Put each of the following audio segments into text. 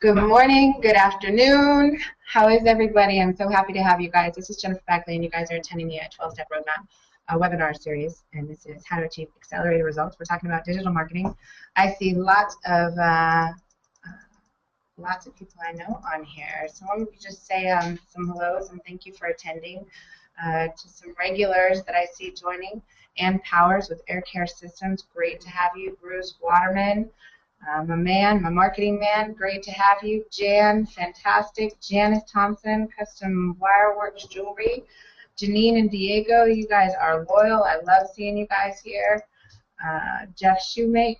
Good morning, good afternoon. How is everybody? I'm so happy to have you guys. This is Jennifer Beckley, and you guys are attending the 12-Step Roadmap webinar series, and this is How to Achieve Accelerated Results. We're talking about digital marketing. I see lots of people I know on here. So let me just say some hellos and thank you for attending. To some regulars that I see joining. Ann Powers with Air Care Systems, great to have you. Bruce Waterman. My marketing man, great to have you. Jan, fantastic. Janice Thompson, Custom Wireworks Jewelry. Janine and Diego, you guys are loyal. I love seeing you guys here. Jeff Shoemake,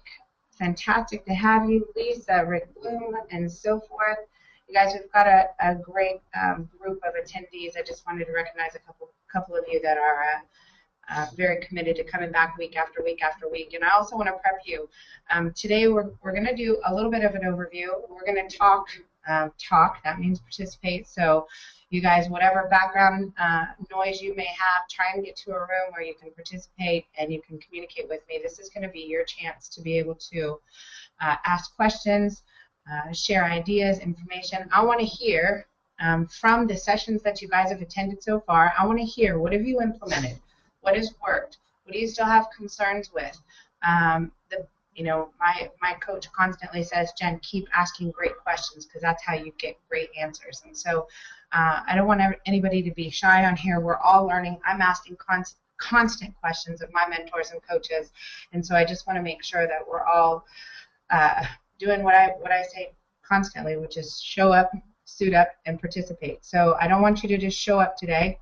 fantastic to have you. Lisa, Rick Bloom, and so forth. You guys, we've got a great group of attendees. I just wanted to recognize a couple of you that are very committed to coming back week after week after week. And I also want to prep you. Today we're going to do a little bit of an overview. We're going to talk, that means participate. So you guys, whatever background noise you may have, try and get to a room where you can participate and you can communicate with me. This is going to be your chance to be able to ask questions, share ideas, information. I want to hear from the sessions that you guys have attended so far. I want to hear, what have you implemented? What has worked? What do you still have concerns with? My coach constantly says, Jen, keep asking great questions because that's how you get great answers. And so I don't want anybody to be shy on here. We're all learning. I'm asking constant questions of my mentors and coaches. And so I just want to make sure that we're all doing what I say constantly, which is show up, suit up, and participate. So I don't want you to just show up today.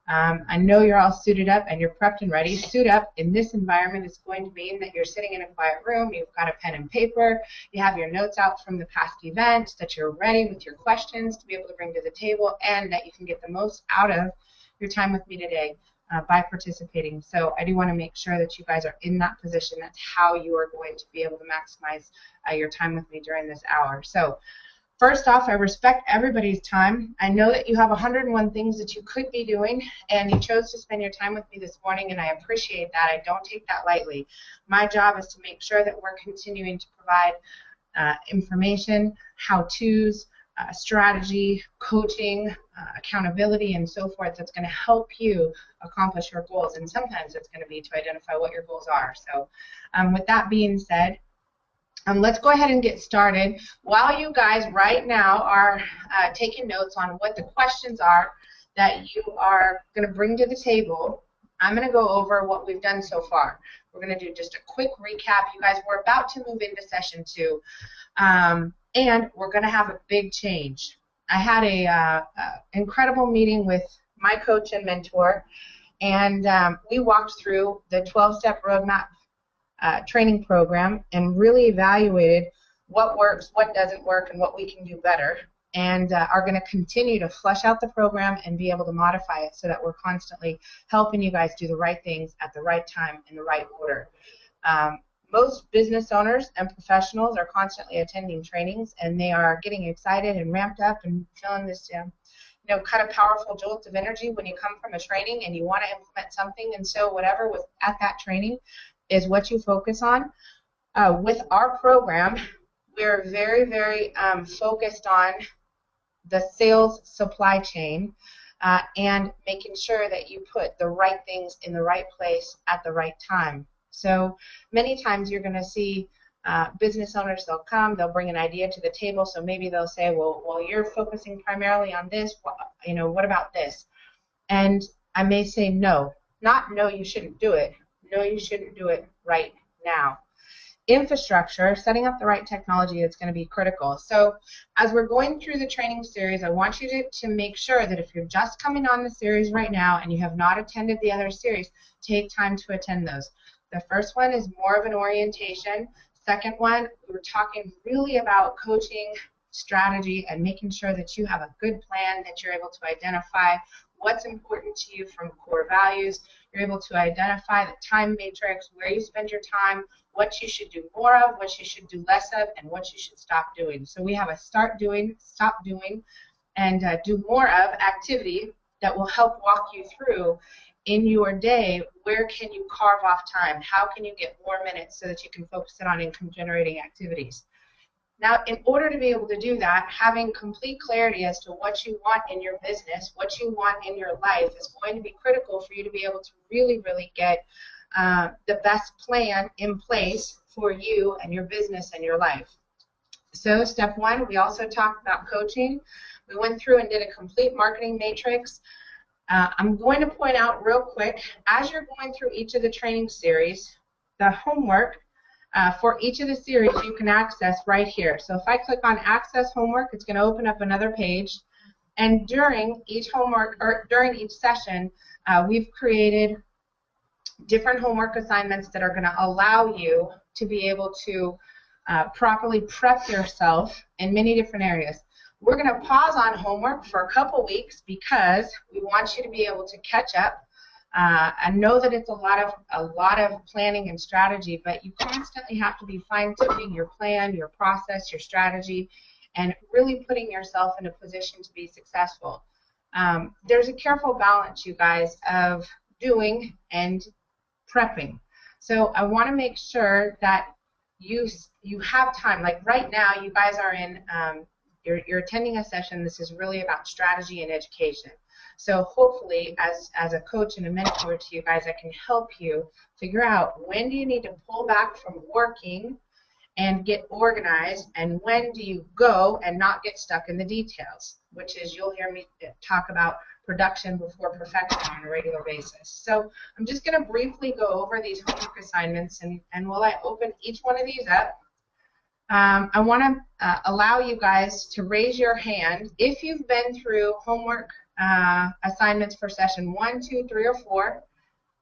I know you're all suited up and you're prepped and ready. Suit up in this environment is going to mean that you're sitting in a quiet room, you've got a pen and paper, you have your notes out from the past event, that you're ready with your questions to be able to bring to the table, and that you can get the most out of your time with me today by participating. So I do want to make sure that you guys are in that position. That's how you are going to be able to maximize your time with me during this hour. So first off, I respect everybody's time. I know that you have 101 things that you could be doing, and you chose to spend your time with me this morning, and I appreciate that. I don't take that lightly. My job is to make sure that we're continuing to provide information, how-tos, strategy, coaching, accountability, and so forth that's going to help you accomplish your goals, and sometimes it's going to be to identify what your goals are. So with that being said, let's go ahead and get started. While you guys right now are taking notes on what the questions are that you are going to bring to the table, I'm going to go over what we've done so far. We're going to do just a quick recap. You guys, we're about to move into session 2, and we're going to have a big change. I had a incredible meeting with my coach and mentor, and we walked through the 12-step roadmap training program and really evaluated what works, what doesn't work, and what we can do better, and are going to continue to flesh out the program and be able to modify it so that we're constantly helping you guys do the right things at the right time in the right order. Most business owners and professionals are constantly attending trainings, and they are getting excited and ramped up and feeling this kind of powerful jolt of energy when you come from a training and you want to implement something. And so whatever was at that training is what you focus on. With our program, we're very, very focused on the sales supply chain and making sure that you put the right things in the right place at the right time. So many times you're going to see business owners, they'll come, they'll bring an idea to the table, so maybe they'll say, well, you're focusing primarily on this, what about this? And I may say no, not no, you shouldn't do it. No, you shouldn't do it right now. Infrastructure, setting up the right technology, is going to be critical. So as we're going through the training series, I want you to make sure that if you're just coming on the series right now and you have not attended the other series, take time to attend those. The first one is more of an orientation. Second one, we were talking really about coaching strategy and making sure that you have a good plan, that you're able to identify what's important to you from core values. You're able to identify the time matrix, where you spend your time, what you should do more of, what you should do less of, and what you should stop doing. So we have a start doing, stop doing, and do more of activity that will help walk you through in your day. Where can you carve off time? How can you get more minutes so that you can focus it on income generating activities? Now, in order to be able to do that, having complete clarity as to what you want in your business, what you want in your life is going to be critical for you to be able to really, really get the best plan in place for you and your business and your life. So step one, we also talked about coaching. We went through and did a complete marketing matrix. I'm going to point out real quick, as you're going through each of the training series, the homework for each of the series you can access right here. So if I click on Access Homework, it's going to open up another page. And during each homework, or during each session, we've created different homework assignments that are going to allow you to be able to properly prep yourself in many different areas. We're going to pause on homework for a couple weeks because we want you to be able to catch up. I know that it's a lot of planning and strategy, but you constantly have to be fine-tuning your plan, your process, your strategy, and really putting yourself in a position to be successful. There's a careful balance, you guys, of doing and prepping. So I want to make sure that you have time. Like right now, you guys are in, you're attending a session. This is really about strategy and education. So hopefully, as a coach and a mentor to you guys, I can help you figure out when do you need to pull back from working and get organized, and when do you go and not get stuck in the details, which is, you'll hear me talk about production before perfection on a regular basis. So I'm just going to briefly go over these homework assignments, and while I open each one of these up, I want to allow you guys to raise your hand if you've been through homework assignments for session 1, 2, 3, or 4,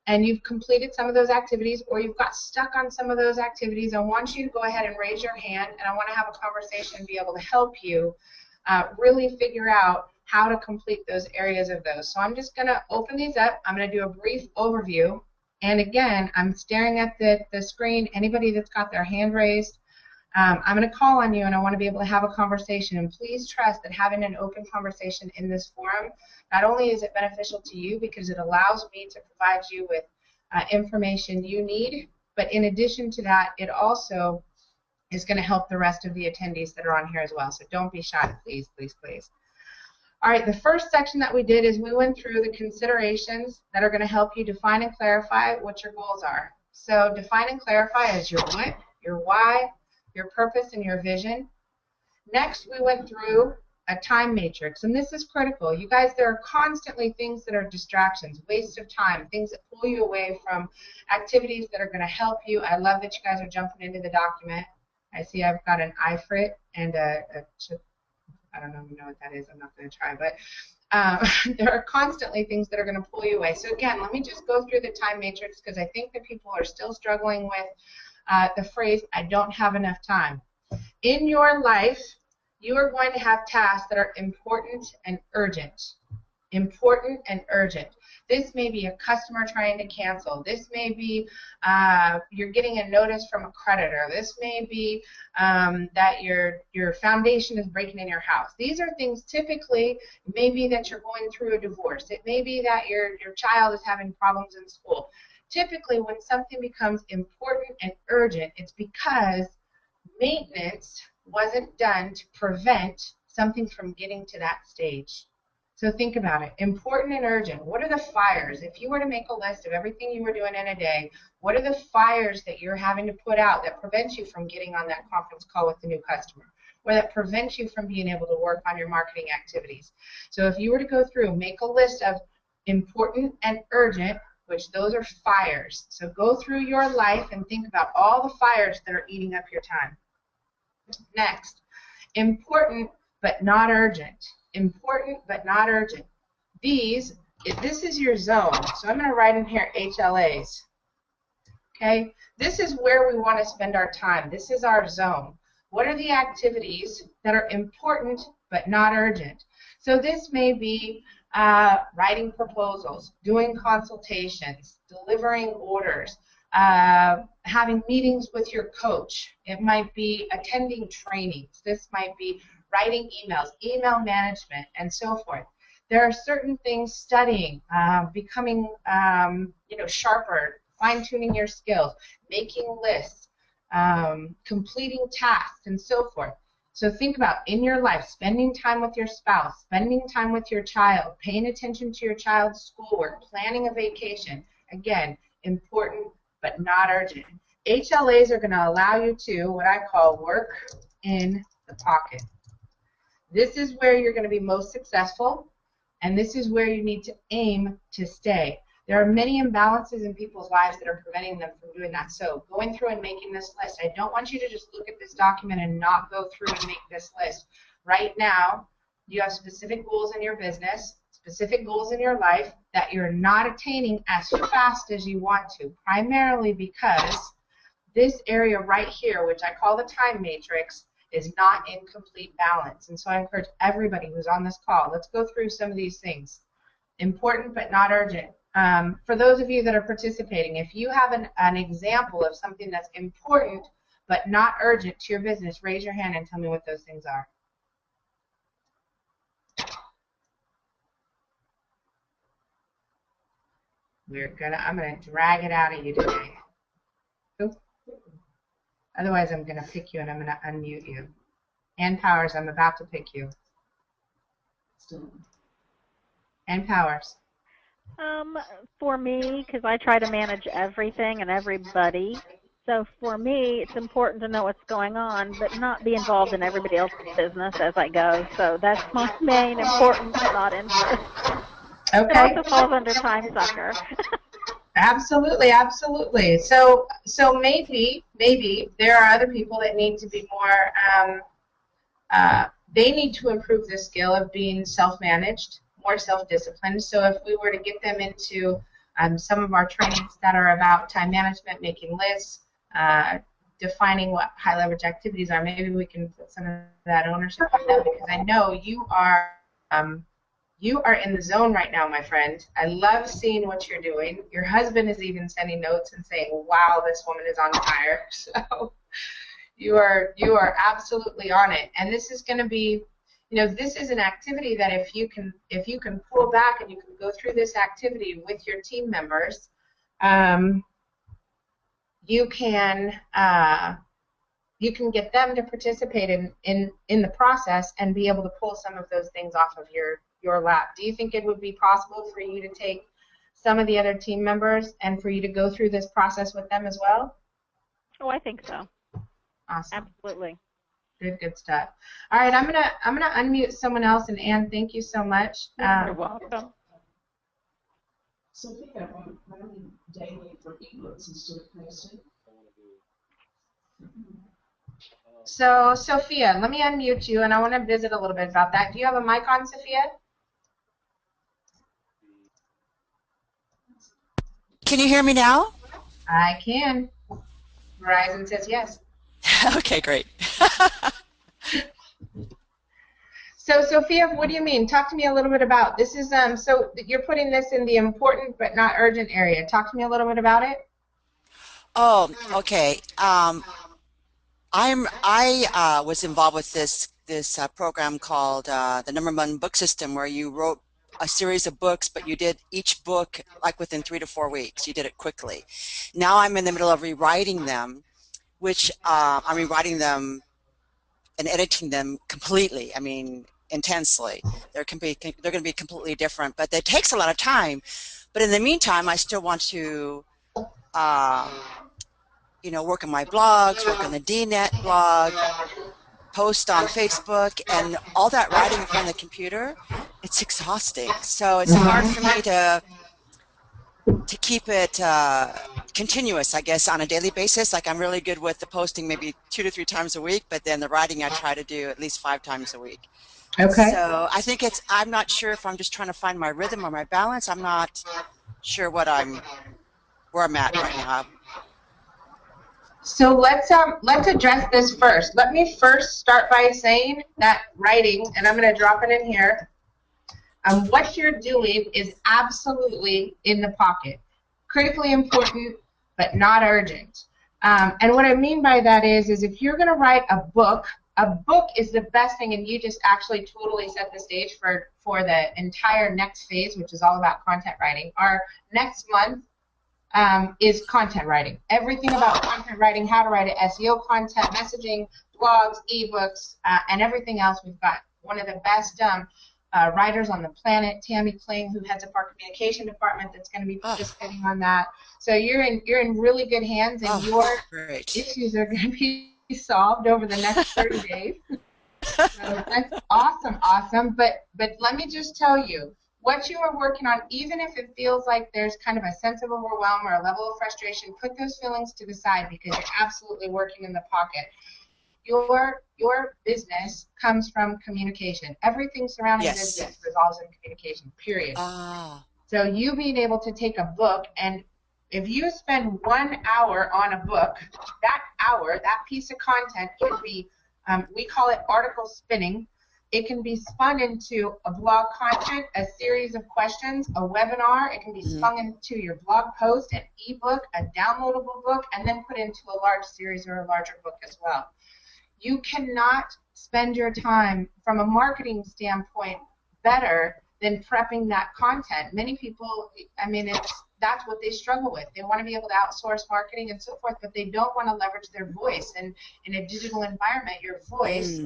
and you've completed some of those activities, or you've got stuck on some of those activities. I want you to go ahead and raise your hand, and I want to have a conversation and be able to help you really figure out how to complete those areas of those. So I'm just going to open these up. I'm going to do a brief overview. And again, I'm staring at the screen. Anybody that's got their hand raised, I'm going to call on you, and I want to be able to have a conversation. And please trust that having an open conversation in this forum, not only is it beneficial to you because it allows me to provide you with information you need, but in addition to that, it also is going to help the rest of the attendees that are on here as well. So don't be shy, please, please, please. All right, the first section that we did is we went through the considerations that are going to help you define and clarify what your goals are. So define and clarify is your what, your why, your purpose, and your vision. Next, we went through a time matrix, and this is critical. You guys, there are constantly things that are distractions, waste of time, things that pull you away from activities that are going to help you. I love that you guys are jumping into the document. I see I've got an ifrit and a chip. I don't even know what that is. I'm not going to try, but there are constantly things that are going to pull you away. So again, let me just go through the time matrix because I think that people are still struggling with the phrase, I don't have enough time. In your life, you are going to have tasks that are important and urgent. Important and urgent. This may be a customer trying to cancel. This may be you're getting a notice from a creditor. This may be that your foundation is breaking in your house. These are things typically, it may be that you're going through a divorce. It may be that your child is having problems in school. Typically, when something becomes important and urgent, it's because maintenance wasn't done to prevent something from getting to that stage. So think about it. Important and urgent. What are the fires? If you were to make a list of everything you were doing in a day, what are the fires that you're having to put out that prevent you from getting on that conference call with the new customer, or that prevent you from being able to work on your marketing activities? So if you were to go through, make a list of important and urgent, which those are fires. So go through your life and think about all the fires that are eating up your time. Next, important but not urgent. Important but not urgent. This is your zone. So I'm going to write in here HLAs. Okay? This is where we want to spend our time. This is our zone. What are the activities that are important but not urgent? So this may be writing proposals, doing consultations, delivering orders, having meetings with your coach. It might be attending trainings. This might be writing emails, email management, and so forth. There are certain things, studying, becoming sharper, fine-tuning your skills, making lists, completing tasks, and so forth. So think about in your life, spending time with your spouse, spending time with your child, paying attention to your child's schoolwork, planning a vacation. Again, important but not urgent. HLAs are going to allow you to, what I call, work in the pocket. This is where you're going to be most successful, and this is where you need to aim to stay. There are many imbalances in people's lives that are preventing them from doing that. So going through and making this list, I don't want you to just look at this document and not go through and make this list. Right now, you have specific goals in your business, specific goals in your life that you're not attaining as fast as you want to, primarily because this area right here, which I call the time matrix, is not in complete balance. And so I encourage everybody who's on this call, let's go through some of these things. Important but not urgent. For those of you that are participating, if you have an example of something that's important but not urgent to your business, raise your hand and tell me what those things are. I'm gonna drag it out of you today. Oop. Otherwise, I'm gonna pick you and I'm gonna unmute you. Ann Powers, I'm about to pick you. Ann Powers. For me, because I try to manage everything and everybody, so for me, it's important to know what's going on, but not be involved in everybody else's business as I go. So that's my main important, but not interest. Okay. It also falls under time sucker. Absolutely, absolutely. So maybe there are other people that need to be more. They need to improve the skill of being self-managed, more self-disciplined. So if we were to get them into some of our trainings that are about time management, making lists, defining what high leverage activities are, maybe we can put some of that ownership on them, because I know you are in the zone right now, my friend. I love seeing what you're doing. Your husband is even sending notes and saying, wow, this woman is on fire. So you are absolutely on it. And this is going to be, this is an activity that if you can pull back and you can go through this activity with your team members, you can get them to participate in the process and be able to pull some of those things off of your lap. Do you think it would be possible for you to take some of the other team members and for you to go through this process with them as well? Oh, I think so. Awesome. Absolutely. Good stuff. All right, I'm gonna unmute someone else, and Ann, thank you so much. You're welcome. Sophia, running daily for ebooks instead of posting. So, Sophia, let me unmute you, and I want to visit a little bit about that. Do you have a mic on, Sophia? Can you hear me now? I can. Verizon says yes. Okay, great. So, Sophia, what do you mean? Talk to me a little bit about this. Is so you're putting this in the important but not urgent area. Talk to me a little bit about it. Oh, okay. I was involved with this program called the #1 Book System, where you wrote a series of books, but you did each book like within 3 to 4 weeks. You did it quickly. Now I'm in the middle of rewriting them, which I'm rewriting them and editing them completely. I mean, intensely. They're going to be completely different, but it takes a lot of time. But in the meantime, I still want to work on my blogs, work on the DNet blog, post on Facebook, and all that writing in front of the computer, it's exhausting. So it's hard for me to keep it continuous, I guess, on a daily basis. Like, I'm really good with the posting maybe 2 to 3 times a week, but then the writing I try to do at least 5 times a week. Okay. So I think I'm not sure if I'm just trying to find my rhythm or my balance. I'm not sure where I'm at right now. So let's address this first. Let me first start by saying that writing, and I'm going to drop it in here. What you're doing is absolutely in the pocket, critically important, but not urgent. And what I mean by that is if you're going to write a book is the best thing, and you just actually totally set the stage for the entire next phase, which is all about content writing. Our next month, is content writing. Everything about content writing, how to write it, SEO content, messaging, blogs, ebooks, and everything else. We've got one of the best writers on the planet, Tammy Kling, who heads up our communication department, that's going to be participating on that. So you're in really good hands, and your great. issues are going to be solved over the next 30 days. So that's awesome. But let me just tell you, what you are working on, even if it feels like there's kind of a sense of overwhelm or a level of frustration, put those feelings to the side, because you're absolutely working in the pocket. Your business comes from communication. Everything surrounding business resolves in communication, period. So you being able to take a book, and if you spend 1 hour on a book, that piece of content can be, we call it article spinning. It can be spun into a blog content, a series of questions, a webinar. It can be spun into your blog post, an ebook, a downloadable book, and then put into a large series or a larger book as well. You cannot spend your time from a marketing standpoint better than prepping that content. Many people, I mean, that's what they struggle with. They want to be able to outsource marketing and so forth, but they don't want to leverage their voice. And in a digital environment, your voice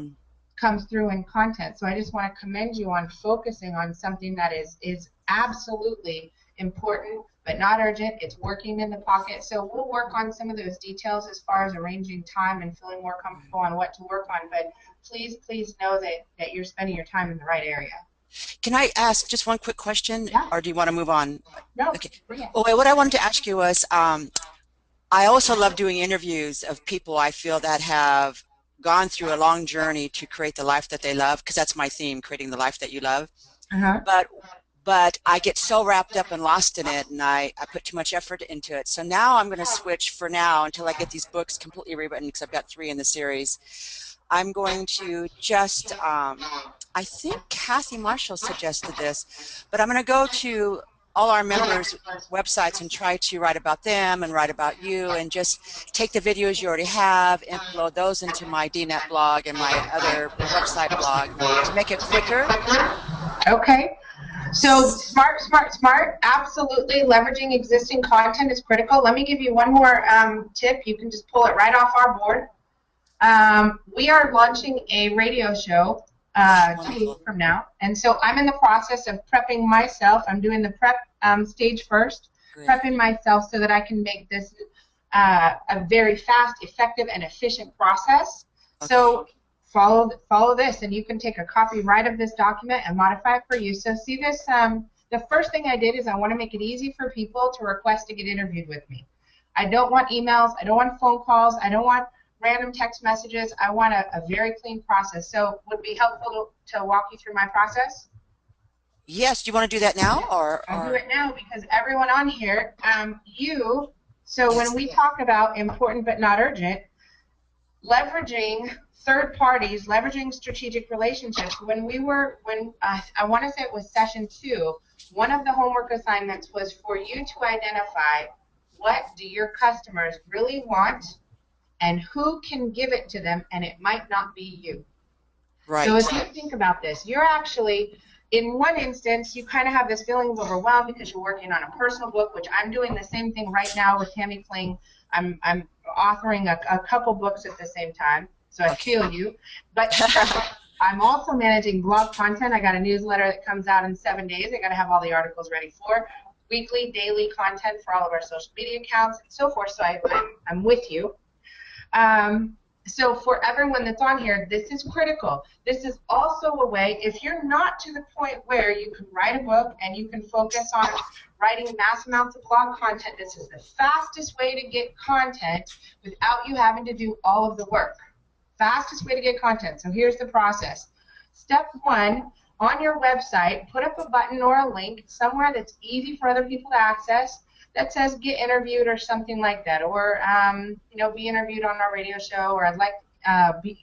comes through in content. So I just want to commend you on focusing on something that is absolutely important, but not urgent. It's working in the pocket. So we'll work on some of those details as far as arranging time and feeling more comfortable on what to work on. But please know that you're spending your time in the right area. Can I ask just one quick question, or do you want to move on? No. Okay. Well, what I wanted to ask you was, I also love doing interviews of people I feel that have gone through a long journey to create the life that they love, because that's my theme, creating the life that you love. But I get so wrapped up and lost in it, and I put too much effort into it. So now I'm going to switch for now until I get these books completely rewritten, because I've got 3 in the series. I'm going to just, I think Kathy Marshall suggested this, but I'm going to go to all our members' websites and try to write about them and write about you, and just take the videos you already have and upload those into my DNet blog and my other website blog to make it quicker. Okay. So smart. Absolutely, leveraging existing content is critical. Let me give you one more tip. You can just pull it right off our board. We are launching a radio show 2 weeks from now, and so I'm in the process of prepping myself. I'm doing the prep stage first, prepping myself so that I can make this a very fast, effective, and efficient process. So follow this, and you can take a copy right of this document and modify it for you. So see this, the first thing I did is I want to make it easy for people to request to get interviewed with me. I don't want emails, I don't want phone calls, I don't want random text messages. I want a very clean process. So would it be helpful to walk you through my process? Yes, do you want to do that now? I'll do it now, because everyone on here, so when we talk about important but not urgent, leveraging third parties, leveraging strategic relationships. I want to say it was session 2, one of the homework assignments was for you to identify what do your customers really want and who can give it to them, and it might not be you. Right. So if you think about this, you're actually, in one instance, you kind of have this feeling of overwhelm because you're working on a personal book, which I'm doing the same thing right now with Tammy Kling. I'm authoring a couple books at the same time, so I feel you. But I'm also managing blog content. I got a newsletter that comes out in 7 days. I got to have all the articles ready for weekly, daily content for all of our social media accounts and so forth. So I'm with you. So for everyone that's on here, this is critical. This is also a way, if you're not to the point where you can write a book and you can focus on writing mass amounts of blog content, this is the fastest way to get content without you having to do all of the work. Fastest way to get content. So here's the process. Step 1, on your website, put up a button or a link somewhere that's easy for other people to access that says get interviewed or something like that, or be interviewed on our radio show, or I'd like we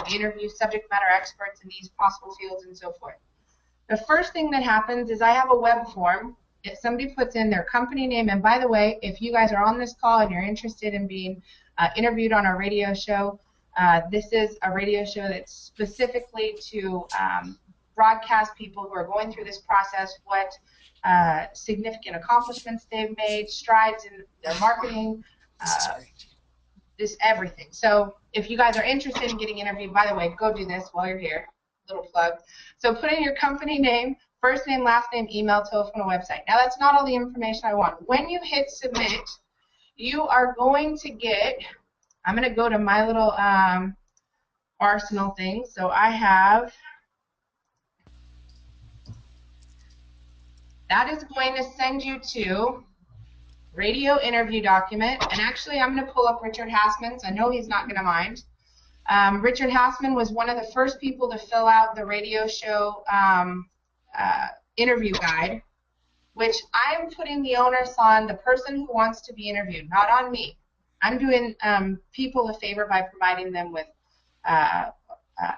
interview subject matter experts in these possible fields and so forth. The first thing that happens is I have a web form. If somebody puts in their company name, and by the way, if you guys are on this call and you're interested in being interviewed on our radio show, this is a radio show that's specifically to broadcast people who are going through this process what significant accomplishments they've made, strides in their marketing, This is uh, great. this everything. So if you guys are interested in getting interviewed, by the way, go do this while you're here. Little plug. So put in your company name, first name, last name, email, telephone, website. Now that's not all the information I want. When you hit submit, you are going to get, I'm going to go to my little arsenal thing. So I have, that is going to send you to radio interview document. And actually, I'm going to pull up Richard Hassman's. I know he's not going to mind. Richard Hassman was one of the first people to fill out the radio show interview guide, which I'm putting the onus on the person who wants to be interviewed, not on me. I'm doing people a favor by providing them with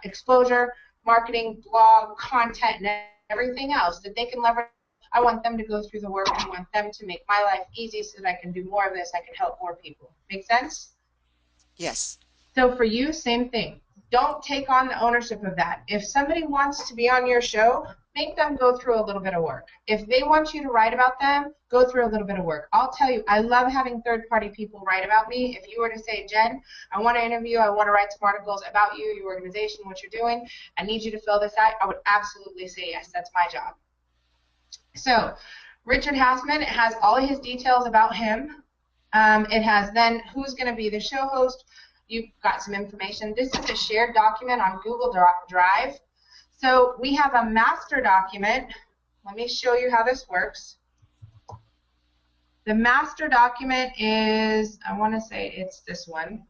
exposure, marketing, blog, content, and everything else that they can leverage. I want them to go through the work. I want them to make my life easy so that I can do more of this. I can help more people. Make sense? Yes. So for you, same thing. Don't take on the ownership of that. If somebody wants to be on your show, make them go through a little bit of work. If they want you to write about them, go through a little bit of work. I'll tell you, I love having third-party people write about me. If you were to say, Jen, I want to interview, I want to write some articles about you, your organization, what you're doing, I need you to fill this out, I would absolutely say yes. That's my job. So Richard Hassman, it has all of his details about him. It has then who's going to be the show host. You've got some information. This is a shared document on Google Drive. So we have a master document. Let me show you how this works. The master document is, I want to say it's this one.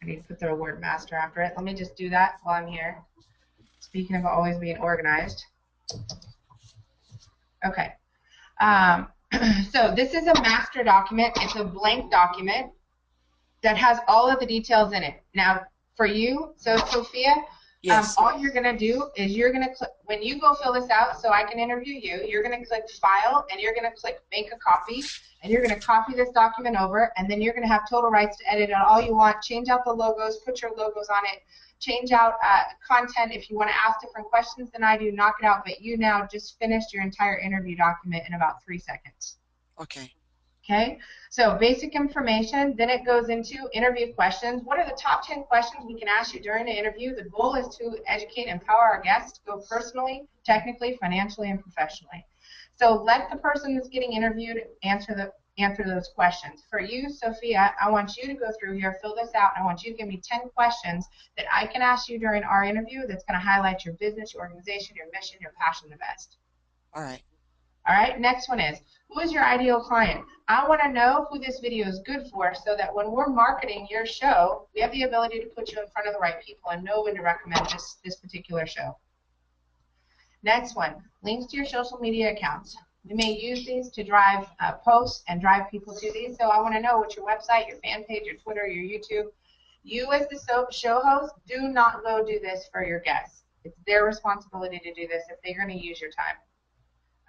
I need to put the word master after it. Let me just do that while I'm here. Speaking of always being organized. Okay. So this is a master document. It's a blank document that has all of the details in it. Now, for you, so Sophia, Yes. all you're going to do is you're going to click, when you go fill this out so I can interview you, you're going to click File, and you're going to click Make a Copy, and you're going to copy this document over, and then you're going to have total rights to edit it all you want, change out the logos, put your logos on it, change out content. If you want to ask different questions than I do, knock it out, but you now just finished your entire interview document in about 3 seconds. Okay. Okay, so basic information, then it goes into interview questions. What are the top 10 questions we can ask you during the interview? The goal is to educate and empower our guests to go personally, technically, financially, and professionally. So let the person that's getting interviewed answer those questions. For you, Sophia, I want you to go through here, fill this out, and I want you to give me 10 questions that I can ask you during our interview that's going to highlight your business, your organization, your mission, your passion the best. All right. All right, next one is, who is your ideal client? I want to know who this video is good for so that when we're marketing your show, we have the ability to put you in front of the right people and know when to recommend this particular show. Next one, links to your social media accounts. We may use these to drive posts and drive people to these, so I want to know what's your website, your fan page, your Twitter, your YouTube. You as the show host, do not go do this for your guests. It's their responsibility to do this if they're going to use your time.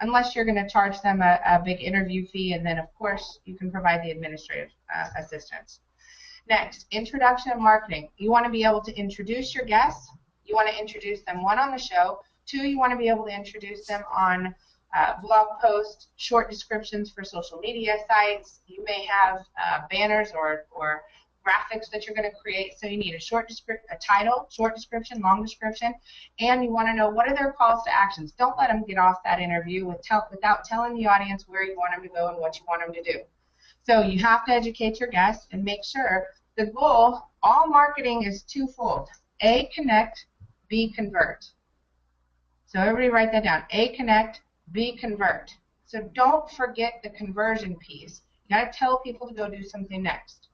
Unless you're going to charge them a big interview fee, and then, of course, you can provide the administrative assistance. Next, introduction and marketing. You want to be able to introduce your guests. You want to introduce them, one, on the show. Two, you want to be able to introduce them on blog posts, short descriptions for social media sites. You may have banners or graphics that you're going to create, so you need a title, short description, long description, and you want to know what are their calls to actions. Don't let them get off that interview without telling the audience where you want them to go and what you want them to do. So you have to educate your guests and make sure the goal, all marketing is twofold. A, connect, B, convert. So everybody write that down. A, connect, B, convert. So don't forget the conversion piece. You got to tell people to go do something next.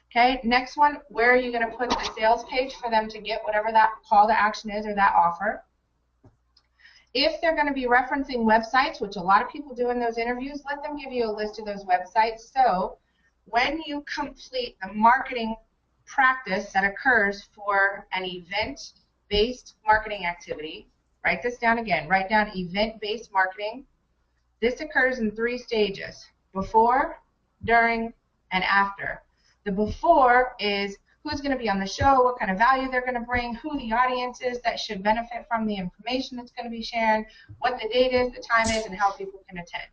Okay, next one, where are you going to put the sales page for them to get whatever that call to action is or that offer? If they're going to be referencing websites, which a lot of people do in those interviews, let them give you a list of those websites. So when you complete the marketing practice that occurs for an event-based marketing activity, write this down again. Write down event-based marketing. This occurs in 3 stages: before, during, and after. The before is who's going to be on the show, what kind of value they're going to bring, who the audience is that should benefit from the information that's going to be shared, what the date is, the time is, and how people can attend.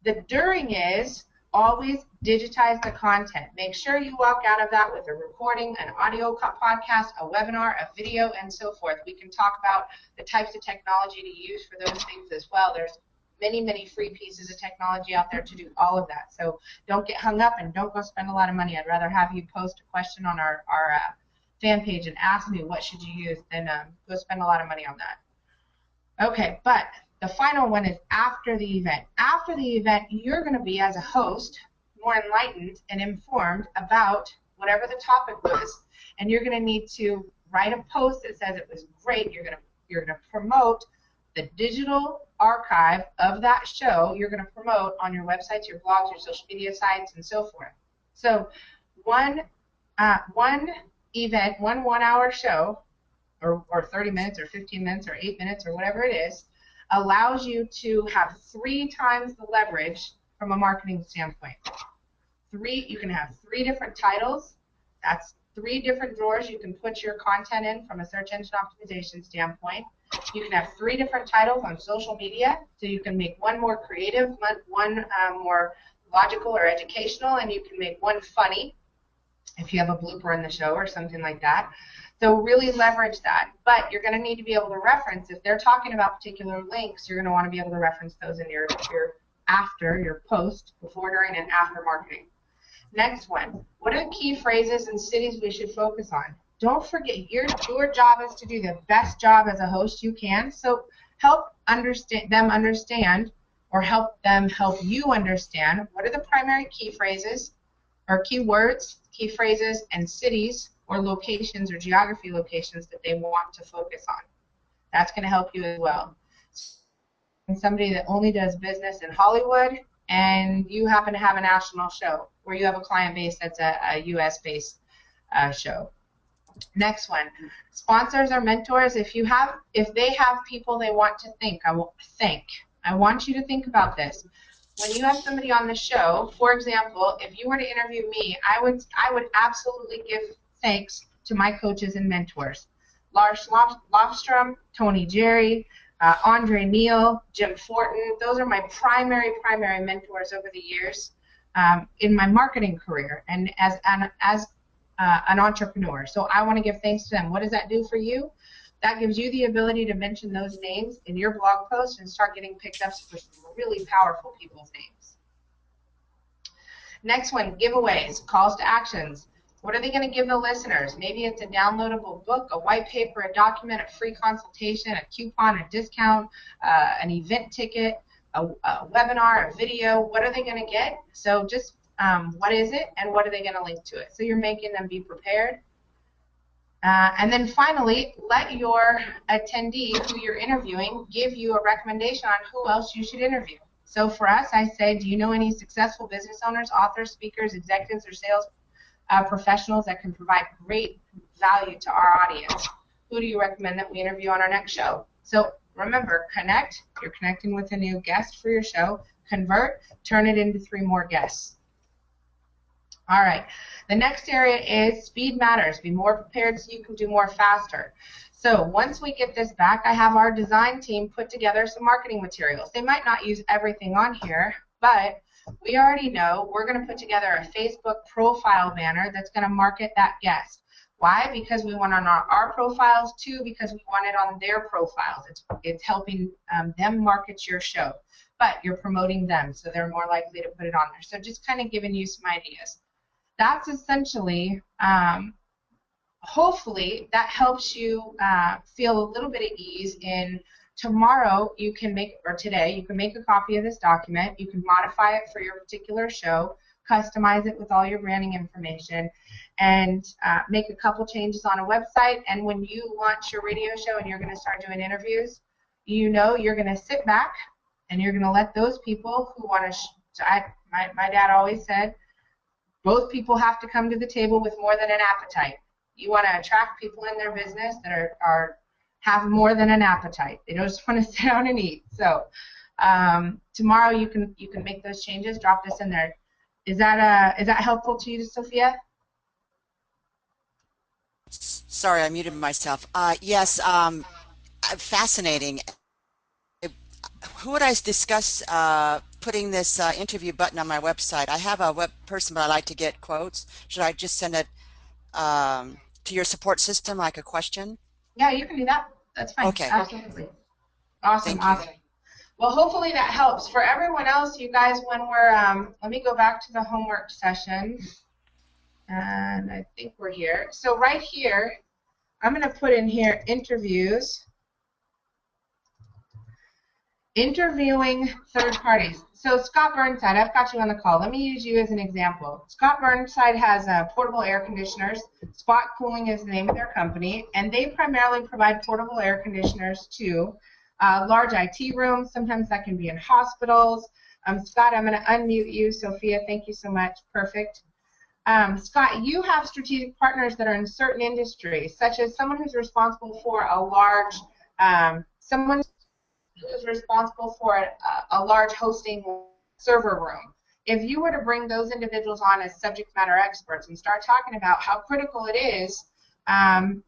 The during is always digitize the content. Make sure you walk out of that with a recording, an audio podcast, a webinar, a video, and so forth. We can talk about the types of technology to use for those things as well. There's many, many free pieces of technology out there to do all of that. So don't get hung up and don't go spend a lot of money. I'd rather have you post a question on our fan page and ask me what should you use than go spend a lot of money on that. Okay, but the final one is after the event. After the event, you're going to be, as a host, more enlightened and informed about whatever the topic was, and you're going to need to write a post that says it was great. You're going to promote the digital archive of that show. You're going to promote on your websites, your blogs, your social media sites, and so forth. So one event, one 1 hour show, or 30 minutes or 15 minutes or 8 minutes or whatever it is, allows you to have 3 times the leverage from a marketing standpoint. You can have 3 different titles. That's 3 different drawers you can put your content in from a search engine optimization standpoint. You can have 3 different titles on social media, so you can make one more creative, one more logical or educational, and you can make one funny if you have a blooper in the show or something like that. So really leverage that. But you're going to need to be able to reference, if they're talking about particular links, you're going to want to be able to reference those in your post, before, during, and after marketing. Next one, what are the key phrases and cities we should focus on? Don't forget, your job is to do the best job as a host you can. So help them understand, or help them help you understand, what are the primary key phrases or keywords, key phrases, and cities or locations or geography locations that they want to focus on. That's going to help you as well. And somebody that only does business in Hollywood, and you happen to have a national show, or you have a client base that's a US-based show. Next one, sponsors or mentors. If they have people they want to thank, I want you to think about this. When you have somebody on the show, for example, if you were to interview me, I would absolutely give thanks to my coaches and mentors. Lars Lofstrom, Tony Jerry, Andre Neal, Jim Fortin. Those are my primary mentors over the years in my marketing career and as an entrepreneur. So I want to give thanks to them. What does that do for you? That gives you the ability to mention those names in your blog post and start getting picked up for some really powerful people's names. Next one, giveaways, calls to actions. What are they going to give the listeners? Maybe it's a downloadable book, a white paper, a document, a free consultation, a coupon, a discount, an event ticket, a webinar, a video. What are they going to get? So just what is it, and what are they going to link to it? So you're making them be prepared. And then finally, let your attendee who you're interviewing give you a recommendation on who else you should interview. So for us, I say, do you know any successful business owners, authors, speakers, executives, or sales professionals that can provide great value to our audience? Who do you recommend that we interview on our next show? So remember, connect. You're connecting with a new guest for your show. Convert. Turn it into 3 more guests. All right. The next area is speed matters. Be more prepared so you can do more faster. So once we get this back, I have our design team put together some marketing materials. They might not use everything on here, but we already know we're going to put together a Facebook profile banner that's going to market that guest. Why? Because we want on our profiles. 2, because we want it on their profiles. It's helping them market your show, but you're promoting them, so they're more likely to put it on there. So just kind of giving you some ideas. That's essentially, hopefully, that helps you feel a little bit of ease in tomorrow you can make, or today, you can make a copy of this document. You can modify it for your particular show, customize it with all your branding information, and make a couple changes on a website. And when you launch your radio show and you're going to start doing interviews, you know you're going to sit back and you're going to let those people who want to, my dad always said, both people have to come to the table with more than an appetite. You want to attract people in their business that have more than an appetite. They don't just want to sit down and eat. So tomorrow you can make those changes. Drop this in there. Is that helpful to you, Sophia? Sorry, I muted myself. Yes, fascinating. Who would I discuss putting this interview button on my website? I have a web person, but I like to get quotes. Should I just send it to your support system like a question? Yeah, you can do that. That's fine. Okay, Absolutely. Awesome, thank you. awesome. Well, hopefully that helps. For everyone else, you guys, when we're, let me go back to the homework session. And I think we're here. So right here, I'm going to put in here interviews. Interviewing third parties. So Scott Burnside, I've got you on the call. Let me use you as an example. Scott Burnside has portable air conditioners. Spot Cooling is the name of their company, and they primarily provide portable air conditioners to large IT rooms. Sometimes that can be in hospitals. Scott, I'm going to unmute you. Sophia, thank you so much. Perfect. Scott, you have strategic partners that are in certain industries, such as someone who's responsible for a large, someone who's responsible for a large hosting server room. If you were to bring those individuals on as subject matter experts and start talking about how critical it is, um,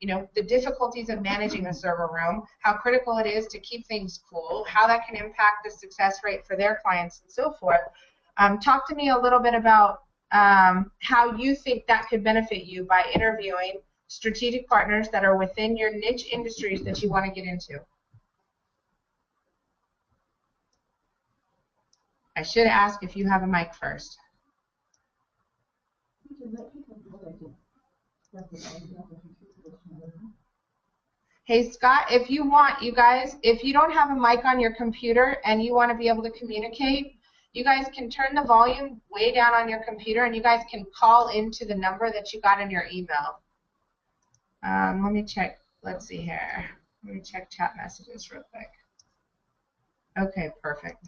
the difficulties of managing a server room, how critical it is to keep things cool, how that can impact the success rate for their clients and so forth. Talk to me a little bit about how you think that could benefit you by interviewing strategic partners that are within your niche industries that you want to get into. I should ask if you have a mic first. Hey, Scott, if you want, you guys, if you don't have a mic on your computer and you want to be able to communicate, you guys can turn the volume way down on your computer and you guys can call into the number that you got in your email. Let me check. Let's see here. Let me check chat messages real quick. Okay, perfect.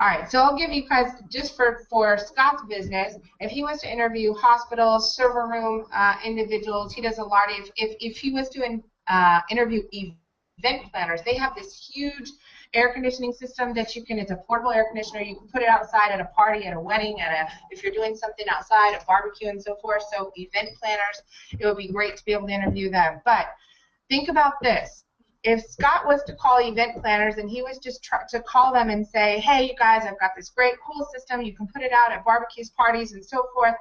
All right, so I'll give you guys, just for Scott's business, if he was to interview hospitals, server room individuals, he does a lot of, if he was to interview event planners, they have this huge air conditioning system that you can, it's a portable air conditioner, you can put it outside at a party, at a wedding, if you're doing something outside, a barbecue and so forth, so event planners, it would be great to be able to interview them. But think about this. If Scott was to call event planners and he was just to call them and say, hey, you guys, I've got this great cool system. You can put it out at barbecues, parties, and so forth,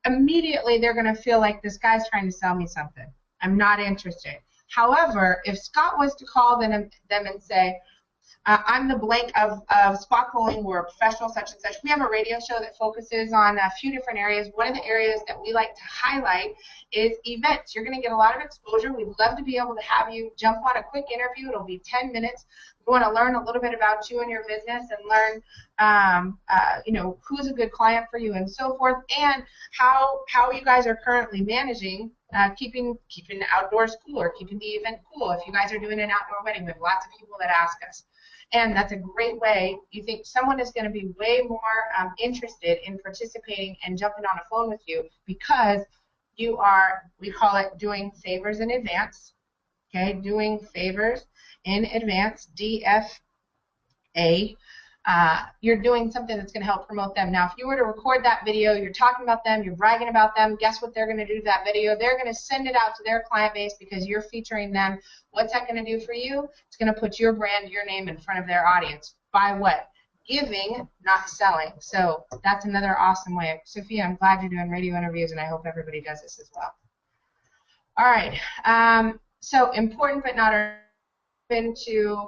immediately they're going to feel like this guy's trying to sell me something. I'm not interested. However, if Scott was to call them and say, I'm the blank of Spot Cooling. We're a professional such and such. We have a radio show that focuses on a few different areas. One of the areas that we like to highlight is events. You're going to get a lot of exposure. We'd love to be able to have you jump on a quick interview. It'll be 10 minutes. We want to learn a little bit about you and your business and learn, who's a good client for you and so forth, and how you guys are currently managing keeping the outdoors cool or keeping the event cool. If you guys are doing an outdoor wedding, we have lots of people that ask us. And that's a great way. You think someone is going to be way more interested in participating and jumping on a phone with you because you are, we call it doing favors in advance. Okay, doing favors in advance, DFA. You're doing something that's going to help promote them. Now, if you were to record that video, you're talking about them, you're bragging about them, guess what they're going to do to that video? They're going to send it out to their client base because you're featuring them. What's that going to do for you? It's going to put your brand, your name in front of their audience. By what? Giving, not selling. So that's another awesome way. Sophia, I'm glad you're doing radio interviews, and I hope everybody does this as well. All right. So important but not urgent to.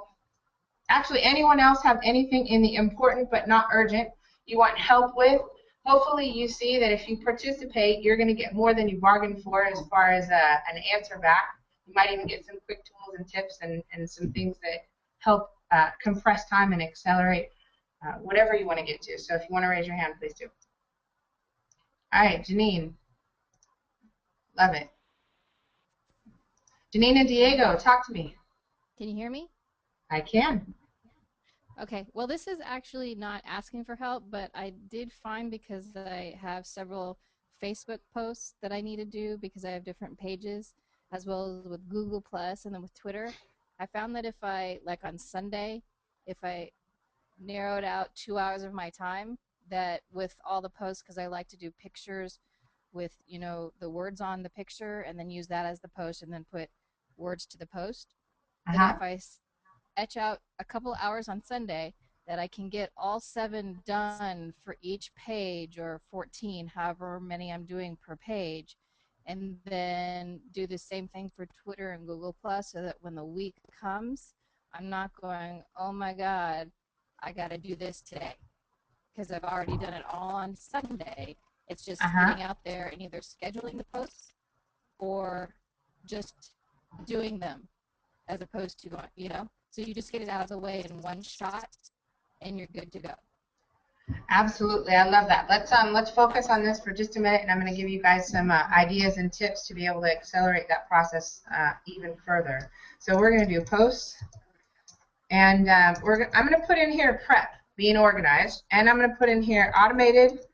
Actually, anyone else have anything in the important but not urgent you want help with? Hopefully you see that if you participate, you're going to get more than you bargained for as far as an answer back. You might even get some quick tools and tips and some things that help compress time and accelerate whatever you want to get to. So if you want to raise your hand, please do. All right, Janine. Love it. Janine and Diego, talk to me. Can you hear me? I can. Okay, well, this is actually not asking for help, but I did find, because I have several Facebook posts that I need to do because I have different pages, as well as with Google Plus and then with Twitter. I found that if I, like on Sunday, if I narrowed out 2 hours of my time, that with all the posts, because I like to do pictures with, you know, the words on the picture and then use that as the post and then put words to the post. Then Uh-huh. if I etch out a couple hours on Sunday, that I can get all 7 done for each page, or 14, however many I'm doing per page, and then do the same thing for Twitter and Google Plus, so that when the week comes, I'm not going, oh my God, I got to do this today, because I've already done it all on Sunday. It's just Uh-huh. getting out there and either scheduling the posts or just doing them, as opposed to going, you know, so you just get it out of the way in one shot and you're good to go. Absolutely, I love that. Let's focus on this for just a minute, and I'm going to give you guys some ideas and tips to be able to accelerate that process even further. So we're going to do posts, and I'm going to put in here prep, being organized, and I'm going to put in here automated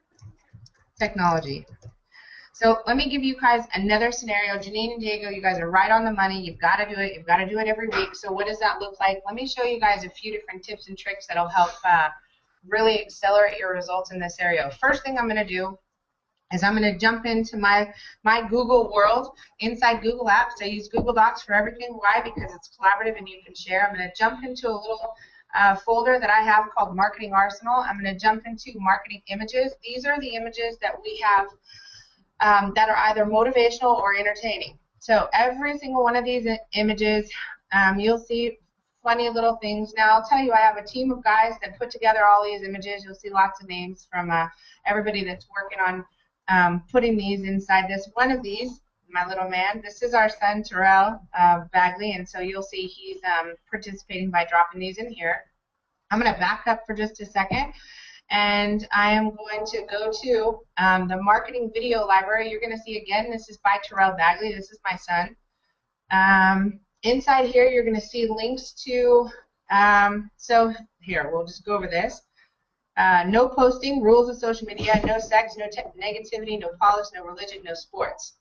technology. So let me give you guys another scenario. Janine and Diego, you guys are right on the money. You've got to do it. You've got to do it every week. So what does that look like? Let me show you guys a few different tips and tricks that'll help really accelerate your results in this area. First thing I'm going to do is I'm going to jump into my Google world inside Google Apps. I use Google Docs for everything. Why? Because it's collaborative and you can share. I'm going to jump into a little folder that I have called Marketing Arsenal. I'm going to jump into Marketing Images. These are the images that we have that are either motivational or entertaining. So every single one of these images, you'll see funny little things. Now, I'll tell you, I have a team of guys that put together all these images. You'll see lots of names from everybody that's working on putting these inside this. One of these, my little man, this is our son, Terrell Bagley, and so you'll see he's participating by dropping these in here. I'm going to back up for just a second, and I am going to go to the marketing video library. You're going to see, again, this is by Terrell Bagley. This is my son. Inside here, you're going to see links to, so here, we'll just go over this. No posting, rules of social media, no sex, no negativity, no politics, no religion, no sports.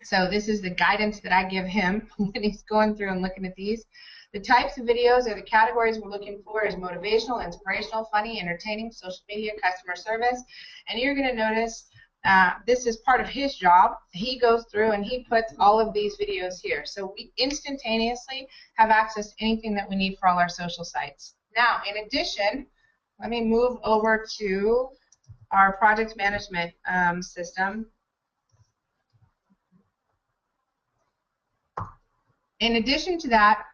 So this is the guidance that I give him when he's going through and looking at these. The types of videos or the categories we're looking for is motivational, inspirational, funny, entertaining, social media, customer service. And you're going to notice this is part of his job. He goes through and he puts all of these videos here. So we instantaneously have access to anything that we need for all our social sites. Now, in addition, let me move over to our project management system. In addition to that,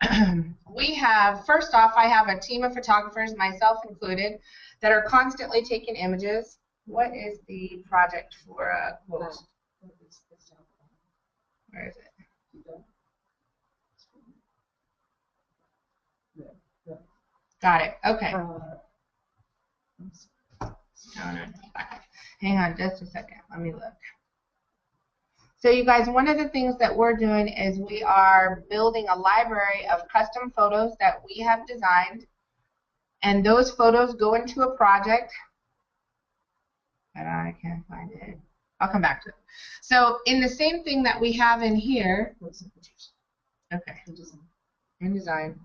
we have, first off, I have a team of photographers, myself included, that are constantly taking images. What is the project for quote? Where is it? Got it. Okay. Hang on just a second. Let me look. So you guys, one of the things that we're doing is we are building a library of custom photos that we have designed, and those photos go into a project, but I can't find it. I'll come back to it. So in the same thing that we have in here, okay, in design,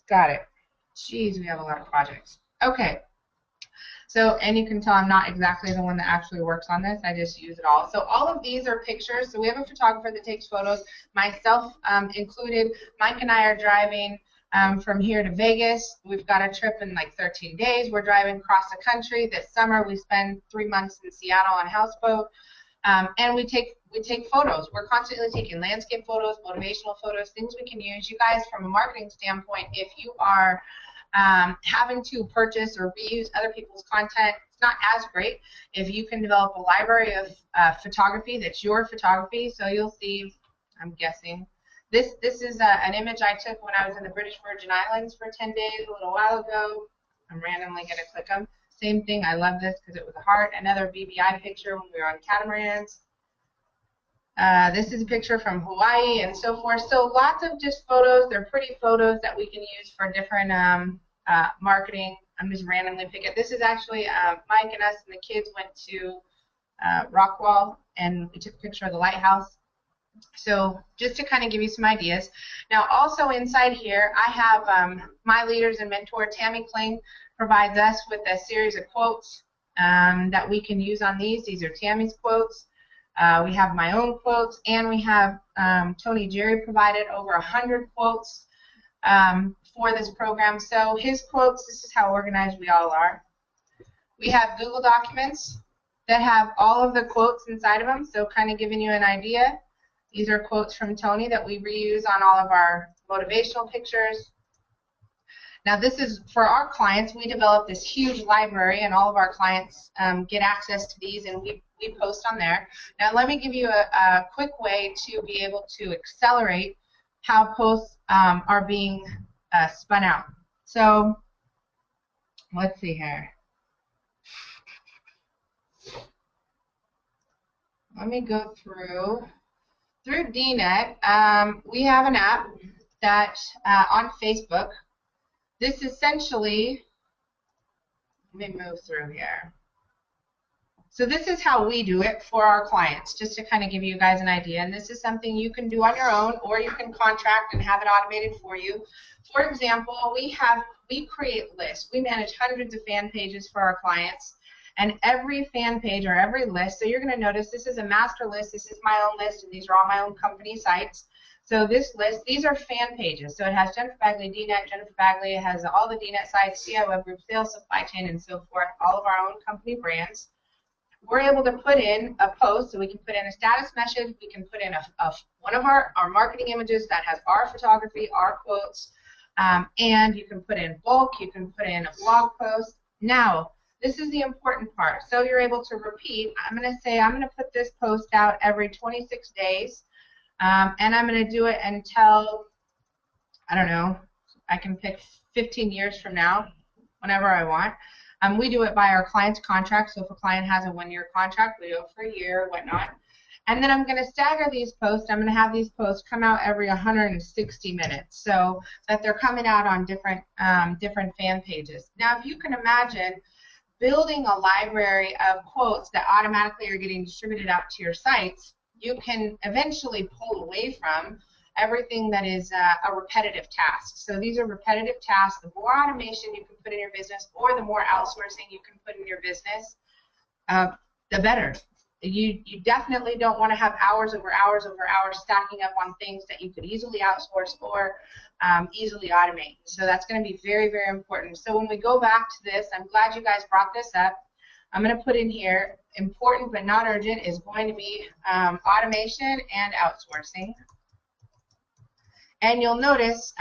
got it. Jeez, we have a lot of projects. Okay. So, and you can tell I'm not exactly the one that actually works on this. I just use it all. So all of these are pictures. So we have a photographer that takes photos, myself included. Mike and I are driving from here to Vegas. We've got a trip in like 13 days. We're driving across the country. This summer we spend 3 months in Seattle on a houseboat. And we take photos. We're constantly taking landscape photos, motivational photos, things we can use. You guys, from a marketing standpoint, if you are having to purchase or reuse other people's content, it's not as great if you can develop a library of photography that's your photography. So you'll see, I'm guessing, this is an image I took when I was in the British Virgin Islands for 10 days a little while ago. I'm randomly going to click them. Same thing, I love this because it was a heart. Another BBI picture when we were on catamarans. This is a picture from Hawaii and so forth. So lots of just photos. They're pretty photos that we can use for different marketing. I'm just randomly picking. This is actually Mike and us and the kids went to Rockwall and we took a picture of the lighthouse. So just to kind of give you some ideas. Now also inside here I have my leaders and mentor Tammy Kling provides us with a series of quotes that we can use on these. These are Tammy's quotes. We have my own quotes, and we have Tony Jerry provided over 100 quotes for this program. So his quotes, this is how organized we all are. We have Google Documents that have all of the quotes inside of them, so kind of giving you an idea. These are quotes from Tony that we reuse on all of our motivational pictures. Now this is for our clients. We developed this huge library, and all of our clients get access to these, and we post on there. Now let me give you a quick way to be able to accelerate how posts are being spun out. So let's see here. Let me go through DNet. We have an app that on Facebook. This essentially, let me move through here. So this is how we do it for our clients, just to kind of give you guys an idea. And this is something you can do on your own, or you can contract and have it automated for you. For example, we create lists. We manage hundreds of fan pages for our clients. And every fan page or every list, so you're going to notice this is a master list, this is my own list, and these are all my own company sites. So this list, these are fan pages. So it has Jennifer Bagley, DNet, Jennifer Bagley, it has all the DNet sites, CI Web Group, Sales, Supply Chain, and so forth, all of our own company brands. We're able to put in a post, so we can put in a status message, we can put in one of our marketing images that has our photography, our quotes, and you can put in bulk, you can put in a blog post. Now, this is the important part. So you're able to repeat. I'm going to say I'm going to put this post out every 26 days, and I'm going to do it until, I don't know, I can pick 15 years from now, whenever I want. We do it by our client's contract, so if a client has a 1-year contract, we do it for a year, whatnot. And then I'm going to stagger these posts. I'm going to have these posts come out every 160 minutes, so that they're coming out on different fan pages. Now, if you can imagine building a library of quotes that automatically are getting distributed out to your sites, you can eventually pull away from everything that is a repetitive task. So these are repetitive tasks. The more automation you can put in your business, or the more outsourcing you can put in your business, the better. You definitely don't want to have hours over hours over hours stacking up on things that you could easily outsource or easily automate. So that's going to be very, very important. So when we go back to this, I'm glad you guys brought this up. I'm going to put in here, important but not urgent is going to be automation and outsourcing. And you'll notice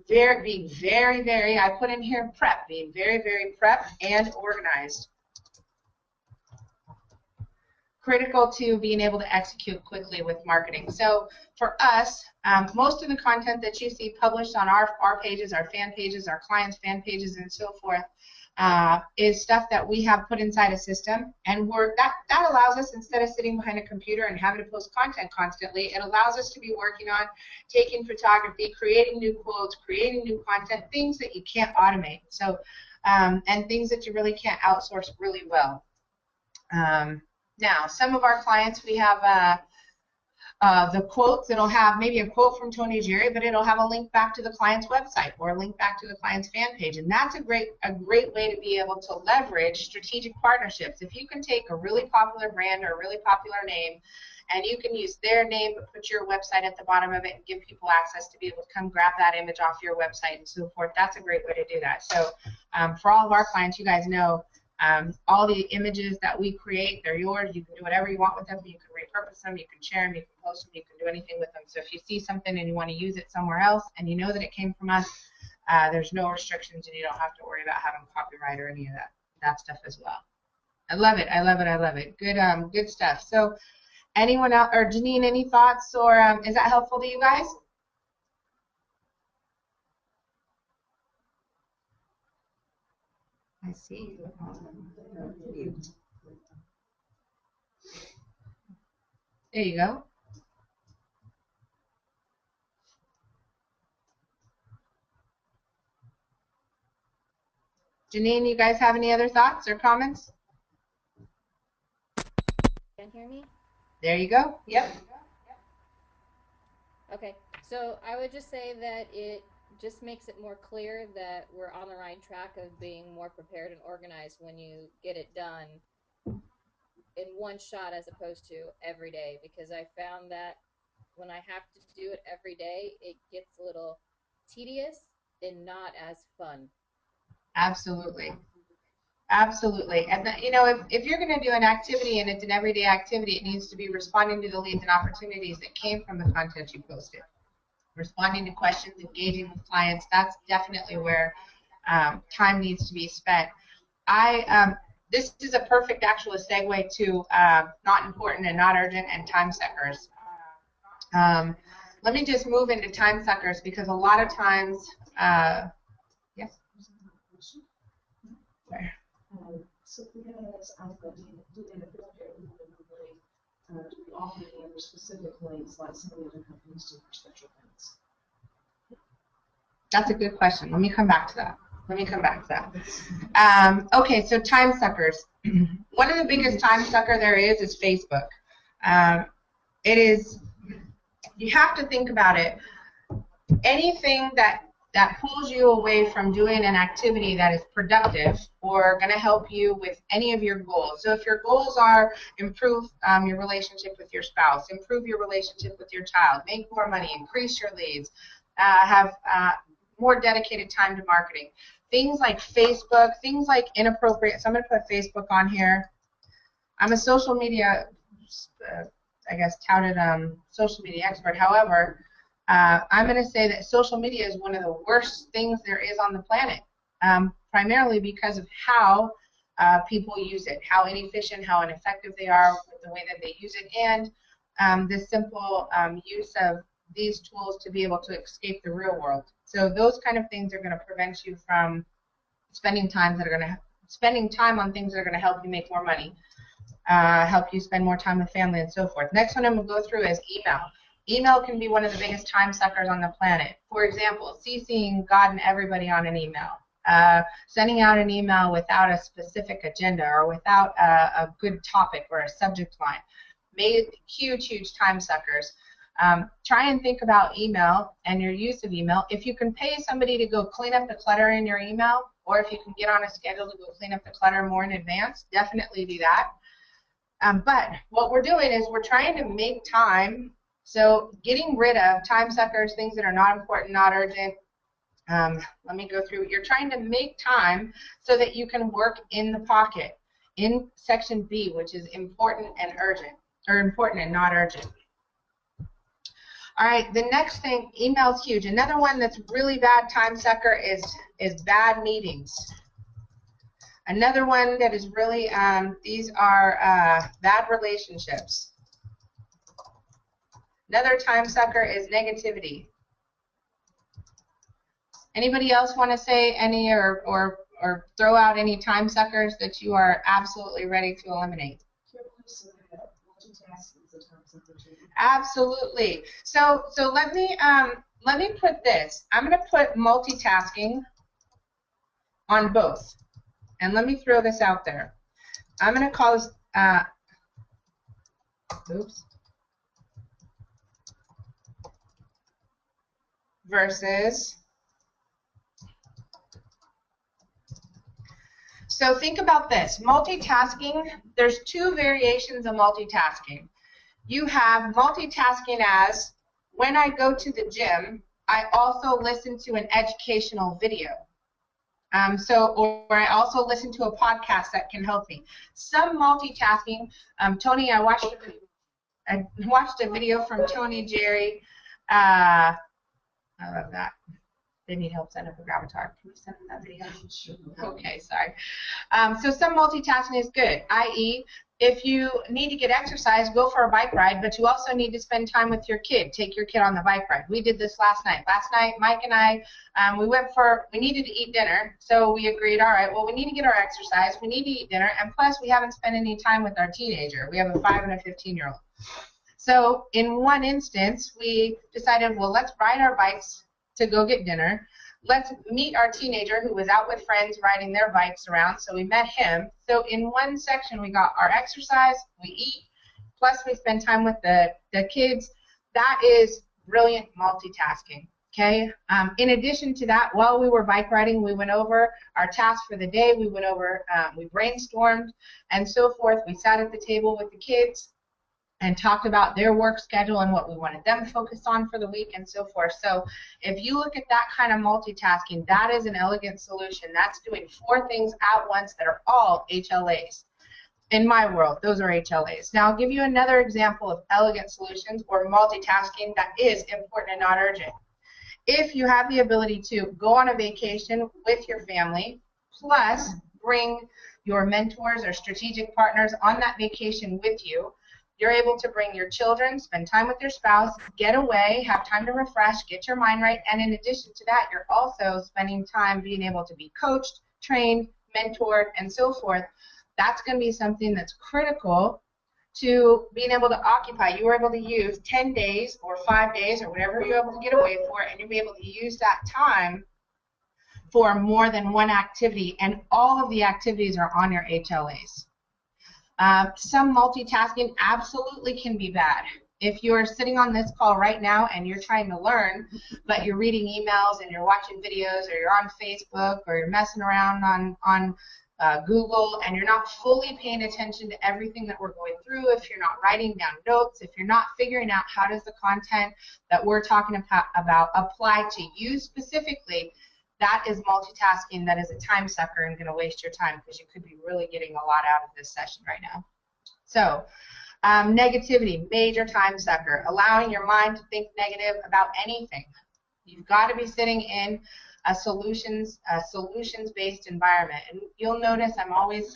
being very, very, I put in here prep, being very, very prep and organized. Critical to being able to execute quickly with marketing. So for us, most of the content that you see published on our pages, our fan pages, our clients' fan pages, and so forth, is stuff that we have put inside a system, and that allows us, instead of sitting behind a computer and having to post content constantly, it allows us to be working on taking photography, creating new quotes, creating new content, things that you can't automate, so and things that you really can't outsource really well. Now, some of our clients, we have the quotes. It'll have maybe a quote from Tony Jerry, but it'll have a link back to the client's website or a link back to the client's fan page, and that's a great way to be able to leverage strategic partnerships. If you can take a really popular brand or a really popular name, and you can use their name but put your website at the bottom of it and give people access to be able to come grab that image off your website and so forth, that's a great way to do that. So for all of our clients, you guys know, all the images that we create, they're yours. You can do whatever you want with them. You can repurpose them, you can share them, you can post them, you can do anything with them. So if you see something and you want to use it somewhere else and you know that it came from us, there's no restrictions, and you don't have to worry about having copyright or any of that stuff as well. I love it. I love it. I love it. Good stuff. So anyone else, or Janine, any thoughts, or is that helpful to you guys? I see. There you go. Janine, you guys have any other thoughts or comments? Can you hear me? There you go. Yep. Okay, so I would just say that it just makes it more clear that we're on the right track of being more prepared and organized when you get it done in one shot as opposed to every day, because I found that when I have to do it every day, it gets a little tedious and not as fun. Absolutely. Absolutely. And you know, if you're going to do an activity and it's an everyday activity, it needs to be responding to the leads and opportunities that came from the content you posted. Responding to questions, engaging with clients, that's definitely where time needs to be spent. This is a perfect actual segue to not important and not urgent and time suckers. Let me just move into time suckers, because a lot of times, yes? Sorry. So we have in a do we offer any other specific links like some of the other companies do for special events? That's a good question. Let me come back to that. Okay, so time suckers. One of the biggest time sucker there is Facebook. It is, you have to think about it. Anything that pulls you away from doing an activity that is productive or going to help you with any of your goals. So if your goals are improve your relationship with your spouse, improve your relationship with your child, make more money, increase your leads, have more dedicated time to marketing. Things like Facebook, things like inappropriate, so I'm going to put Facebook on here. I'm a social media, I guess, touted social media expert. However, I'm going to say that social media is one of the worst things there is on the planet, primarily because of how people use it, how inefficient, how ineffective they are with the way that they use it, and the simple use of these tools to be able to escape the real world. So those kind of things are going to prevent you from spending time on things that are going to help you make more money, help you spend more time with family, and so forth. Next one I'm going to go through is email. Email can be one of the biggest time suckers on the planet. For example, CCing God and everybody on an email. Sending out an email without a specific agenda or without a good topic or a subject line. Made huge, huge time suckers. Try and think about email and your use of email. If you can pay somebody to go clean up the clutter in your email, or if you can get on a schedule to go clean up the clutter more in advance, definitely do that. But what we're doing is we're trying to make time. So getting rid of time suckers, things that are not important, not urgent. Let me go through. You're trying to make time so that you can work in the pocket in section B, which is important and urgent, or important and not urgent. All right, the next thing, email is huge. Another one that's really bad time sucker is bad meetings. Another one that is really, these are bad relationships. Another time sucker is negativity. Anybody else want to say any or throw out any time suckers that you are absolutely ready to eliminate? Absolutely. So let me put this. I'm going to put multitasking on both, and let me throw this out there. I'm going to call this versus. So think about this. Multitasking, there's two variations of multitasking. You have multitasking as, when I go to the gym, I also listen to an educational video. Or I also listen to a podcast that can help me. Some multitasking, Tony, I watched a video from Tony Jerry. I love that. They need help setting up a Gravatar. Can you send them that video? Okay, sorry. So some multitasking is good, i.e., if you need to get exercise, go for a bike ride, but you also need to spend time with your kid. Take your kid on the bike ride. We did this last night. Last night, Mike and I, we needed to eat dinner, so we agreed, all right, well, we need to get our exercise, we need to eat dinner, and plus we haven't spent any time with our teenager. We have a 5 and a 15-year-old. So in one instance, we decided, well, let's ride our bikes to go get dinner. Let's meet our teenager who was out with friends riding their bikes around, so we met him. So in one section, we got our exercise, we eat, plus we spend time with the kids. That is brilliant multitasking. Okay. In addition to that, while we were bike riding, we went over our tasks for the day. We went over, we brainstormed and so forth. We sat at the table with the kids and talked about their work schedule and what we wanted them to focus on for the week and so forth. So if you look at that kind of multitasking, that is an elegant solution. That's doing 4 things at once that are all HLAs. In my world, those are HLAs. Now I'll give you another example of elegant solutions or multitasking that is important and not urgent. If you have the ability to go on a vacation with your family, plus bring your mentors or strategic partners on that vacation with you, you're able to bring your children, spend time with your spouse, get away, have time to refresh, get your mind right, and in addition to that, you're also spending time being able to be coached, trained, mentored, and so forth. That's going to be something that's critical to being able to occupy. You were able to use 10 days or 5 days or whatever you're able to get away for, and you'll be able to use that time for more than one activity, and all of the activities are on your HLAs. Some multitasking absolutely can be bad. If you're sitting on this call right now and you're trying to learn, but you're reading emails and you're watching videos or you're on Facebook or you're messing around on Google and you're not fully paying attention to everything that we're going through, if you're not writing down notes, if you're not figuring out how does the content that we're talking about apply to you specifically, that is multitasking. That is a time sucker and going to waste your time because you could be really getting a lot out of this session right now. So negativity, major time sucker, allowing your mind to think negative about anything. You've got to be sitting in a solutions-based environment. And you'll notice I'm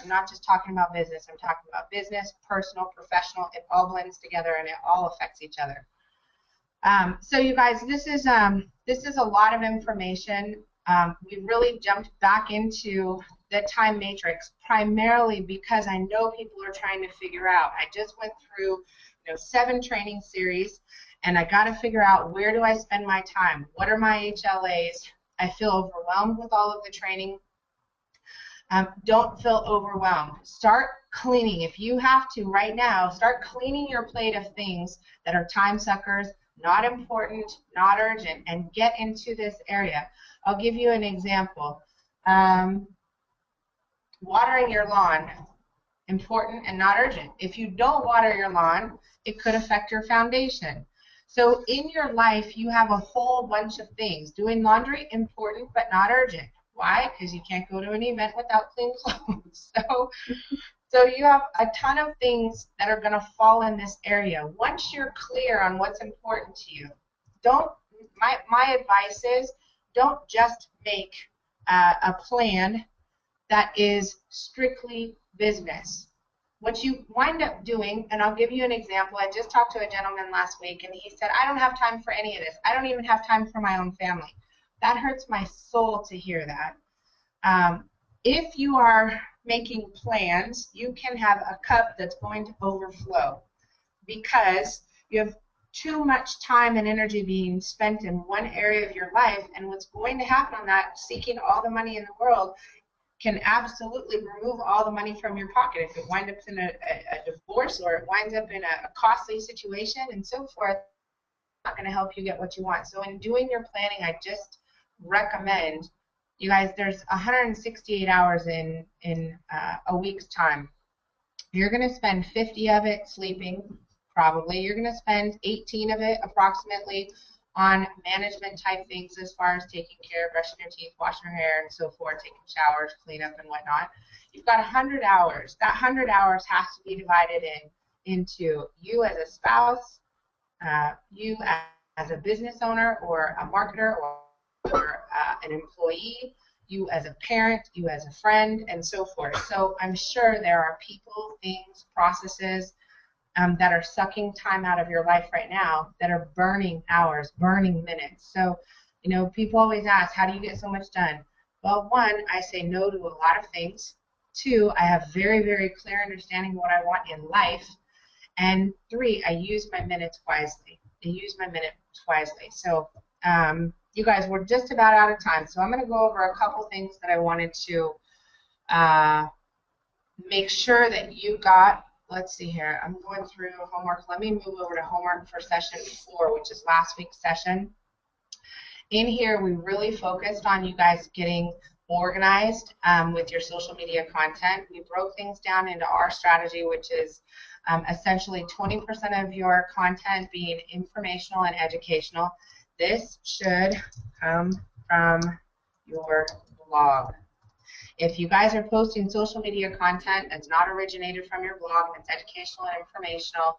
not just talking about business. I'm talking about business, personal, professional. It all blends together and it all affects each other. So you guys, this is a lot of information. We really jumped back into the time matrix primarily because I know people are trying to figure out. I just went through 7 training series, and I got to figure out where do I spend my time? What are my HLAs? I feel overwhelmed with all of the training. Don't feel overwhelmed. Start cleaning. If you have to right now, start cleaning your plate of things that are time suckers, not important, not urgent, and get into this area. I'll give you an example. Watering your lawn, important and not urgent. If you don't water your lawn, it could affect your foundation. So in your life, you have a whole bunch of things. Doing laundry, important but not urgent. Why? Because you can't go to an event without clean clothes. So you have a ton of things that are going to fall in this area. Once you're clear on what's important to you, my advice is don't just make a plan that is strictly business. What you wind up doing, and I'll give you an example. I just talked to a gentleman last week, and he said, I don't have time for any of this. I don't even have time for my own family. That hurts my soul to hear that. If you are making plans, you can have a cup that's going to overflow because you have too much time and energy being spent in one area of your life, and what's going to happen on that, seeking all the money in the world, can absolutely remove all the money from your pocket. If it winds up in a divorce or it winds up in a costly situation and so forth, it's not going to help you get what you want. So in doing your planning, I just recommend, you guys, there's 168 hours in a week's time. You're going to spend 50 of it sleeping, probably. You're going to spend 18 of it approximately on management type things as far as taking care, brushing your teeth, washing your hair, and so forth, taking showers, cleanup, and whatnot. You've got 100 hours. That 100 hours has to be divided into you as a spouse, you as a business owner or a marketer or an employee, you as a parent, you as a friend, and so forth. So I'm sure there are people, things, processes that are sucking time out of your life right now that are burning hours, burning minutes. So, people always ask, how do you get so much done? Well, 1, I say no to a lot of things. 2, I have very, very clear understanding of what I want in life. And 3, I use my minutes wisely. So, you guys, we're just about out of time. So I'm going to go over a couple things that I wanted to make sure that you got. Let's see here. I'm going through homework. Let me move over to homework for session 4, which is last week's session. In here, we really focused on you guys getting organized with your social media content. We broke things down into our strategy, which is essentially 20% of your content being informational and educational. This should come from your blog. If you guys are posting social media content that's not originated from your blog, that's educational and informational,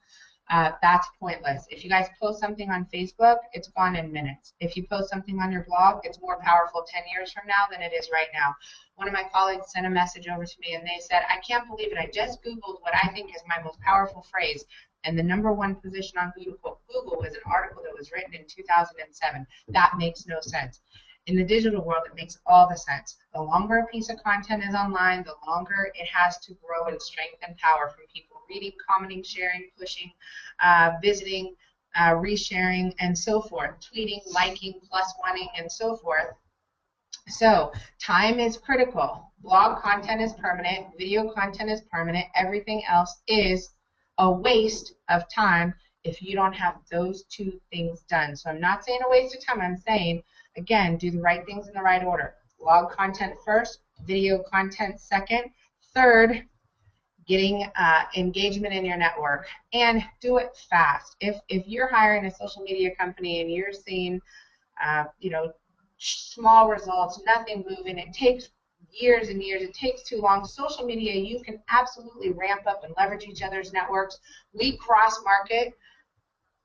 that's pointless. If you guys post something on Facebook, it's gone in minutes. If you post something on your blog, it's more powerful 10 years from now than it is right now. One of my colleagues sent a message over to me and they said, I can't believe it. I just Googled what I think is my most powerful phrase, and the #1 position on Google was an article that was written in 2007. That makes no sense. In the digital world, it makes all the sense. The longer a piece of content is online, the longer it has to grow in strength and power from people reading, commenting, sharing, pushing, visiting, resharing, and so forth, tweeting, liking, +1ing, and so forth. So time is critical. Blog content is permanent. Video content is permanent. Everything else is a waste of time if you don't have those two things done. So I'm not saying a waste of time. I'm saying, again, do the right things in the right order. Blog content first, video content second, third, getting engagement in your network, and do it fast. If you're hiring a social media company and you're seeing, small results, nothing moving, it takes years and years, it takes too long. Social media, you can absolutely ramp up and leverage each other's networks. We cross-market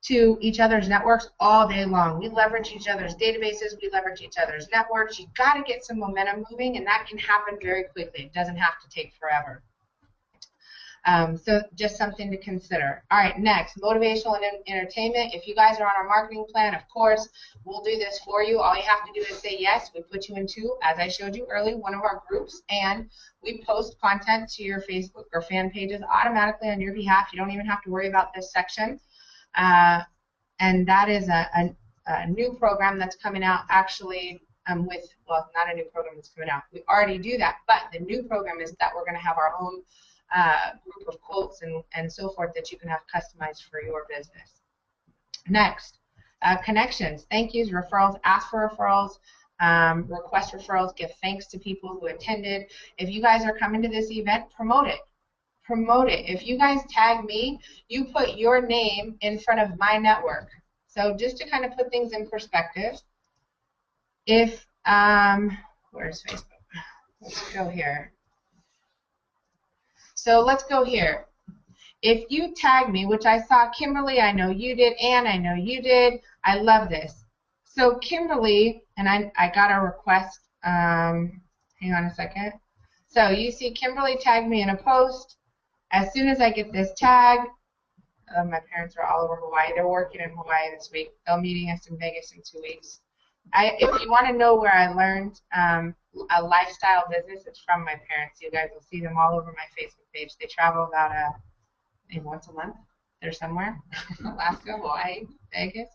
to each other's networks all day long. We leverage each other's databases, we leverage each other's networks. You've got to get some momentum moving, and that can happen very quickly. It doesn't have to take forever. So just something to consider. All right, next, motivational and entertainment. If you guys are on our marketing plan, of course, we'll do this for you. All you have to do is say yes. We put you into, as I showed you earlier, one of our groups, and we post content to your Facebook or fan pages automatically on your behalf. You don't even have to worry about this section. And that is a new program that's coming out actually well, not a new program that's coming out. We already do that, but the new program is that we're going to have our own group of quotes and so forth that you can have customized for your business. Next, connections, thank yous, referrals, ask for referrals, request referrals, give thanks to people who attended. If you guys are coming to this event, promote it. Promote it. If you guys tag me, you put your name in front of my network. So just to kind of put things in perspective, if, where's Facebook? Let's go here. So let's go here. If you tag me, which I saw Kimberly, I know you did, Ann, I know you did, I love this. So Kimberly, and I got a request, hang on a second. So you see Kimberly tagged me in a post. As soon as I get this tag, my parents are all over Hawaii. They're working in Hawaii this week. They're meeting us in Vegas in 2 weeks. If you want to know where I learned a lifestyle business, it's from my parents. You guys will see them all over my Facebook page. They travel about maybe once a month. They're somewhere. Alaska, Hawaii, Vegas.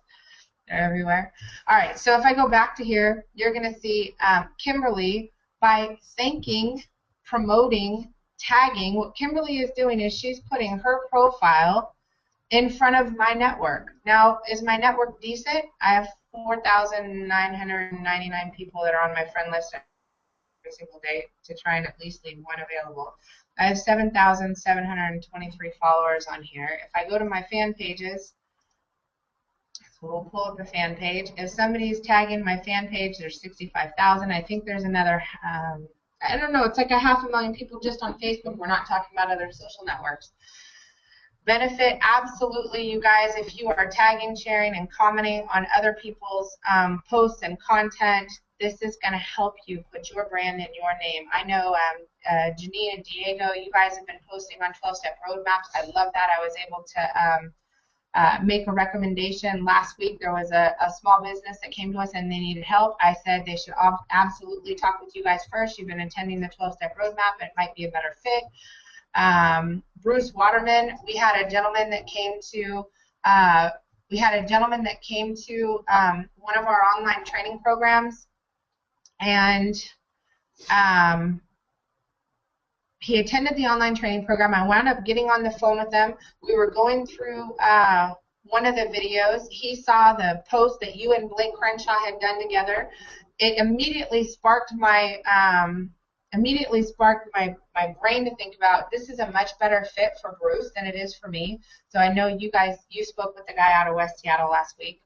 They're everywhere. All right, so if I go back to here, you're going to see Kimberly, by thanking, promoting, tagging, what Kimberly is doing is she's putting her profile in front of my network. Now, is my network decent? I have 4,999 people that are on my friend list every single day to try and at least leave one available. I have 7,723 followers on here. If I go to my fan pages, so we'll pull up the fan page. If somebody's tagging my fan page, there's 65,000. I think there's another, I don't know, it's like 500,000 people just on Facebook. We're not talking about other social networks. Benefit, absolutely, you guys, if you are tagging, sharing, and commenting on other people's posts and content, this is going to help you put your brand in your name. I know Janine and Diego, you guys have been posting on 12-step roadmaps. I love that. I was able to make a recommendation. Last week there was a small business that came to us and they needed help. I said they should absolutely talk with you guys first. You've been attending the 12-step roadmap. It might be a better fit. Bruce Waterman, we had a gentleman that came to one of our online training programs, and he attended the online training program. I wound up getting on the phone with them. We were going through one of the videos. He saw the post that you and Blake Crenshaw had done together. It immediately sparked my my brain to think about, this is a much better fit for Bruce than it is for me. So I know you spoke with the guy out of West Seattle last week.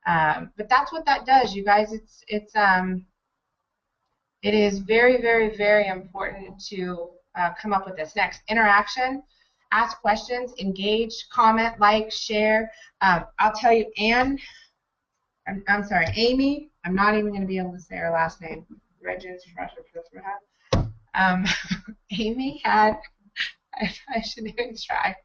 But that's what that does, you guys. It is very, very, very important to come up with this. Next, interaction. Ask questions, engage, comment, like, share. I'll tell you, I'm sorry, Amy, I'm not even going to be able to say her last name. Amy had, I shouldn't even try.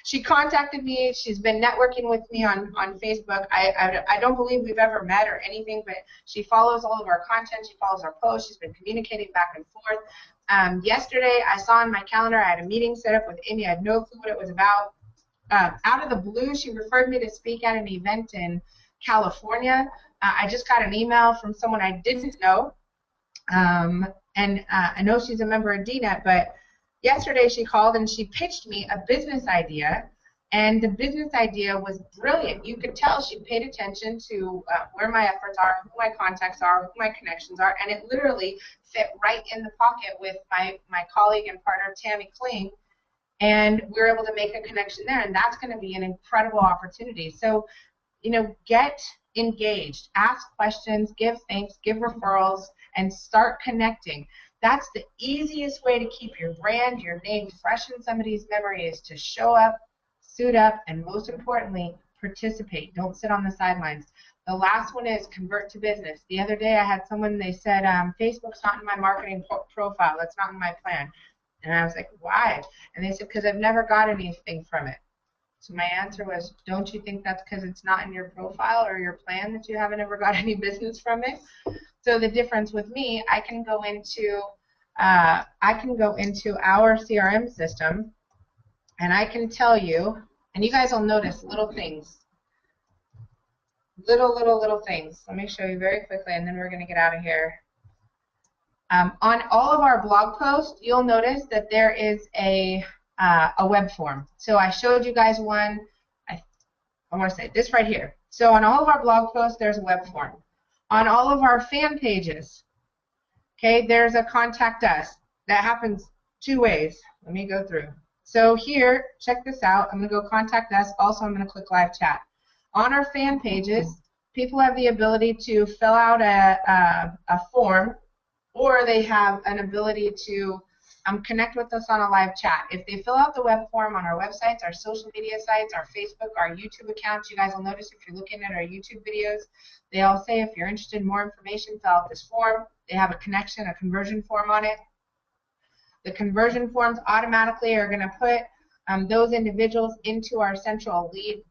She contacted me. She's been networking with me on Facebook. I don't believe we've ever met or anything, but she follows all of our content. She follows our posts. She's been communicating back and forth. Yesterday, I saw in my calendar I had a meeting set up with Amy. I had no clue what it was about. Out of the blue, she referred me to speak at an event in California. I just got an email from someone I didn't know. I know she's a member of DNET, but yesterday she called and she pitched me a business idea, and the business idea was brilliant. You could tell she paid attention to where my efforts are, who my contacts are, who my connections are, and it literally fit right in the pocket with my colleague and partner, Tammy Kling, and we were able to make a connection there, and that's going to be an incredible opportunity. So, get engaged, ask questions, give thanks, give referrals, and start connecting. That's the easiest way to keep your brand, your name fresh in somebody's memory, is to show up, suit up, and most importantly, participate. Don't sit on the sidelines. The last one is convert to business. The other day I had someone, they said, Facebook's not in my marketing profile. That's not in my plan. And I was like, why? And they said, because I've never got anything from it. So my answer was, don't you think that's because it's not in your profile or your plan that you haven't ever got any business from it? So the difference with me, I can go into our CRM system, and I can tell you, and you guys will notice little things, little things. Let me show you very quickly, and then we're going to get out of here. On all of our blog posts, you'll notice that there is a web form. So I showed you guys one. I want to say this right here. So on all of our blog posts, there's a web form. On all of our fan pages, okay, there's a contact us. That happens two ways. Let me go through. So here, check this out. I'm going to go contact us. Also, I'm going to click live chat. On our fan pages, people have the ability to fill out a form, or they have an ability to connect with us on a live chat. If they fill out the web form on our websites, our social media sites, our Facebook, our YouTube accounts, you guys will notice if you're looking at our YouTube videos, they all say if you're interested in more information, fill out this form. They have a conversion form on it. The conversion forms automatically are going to put those individuals into our central lead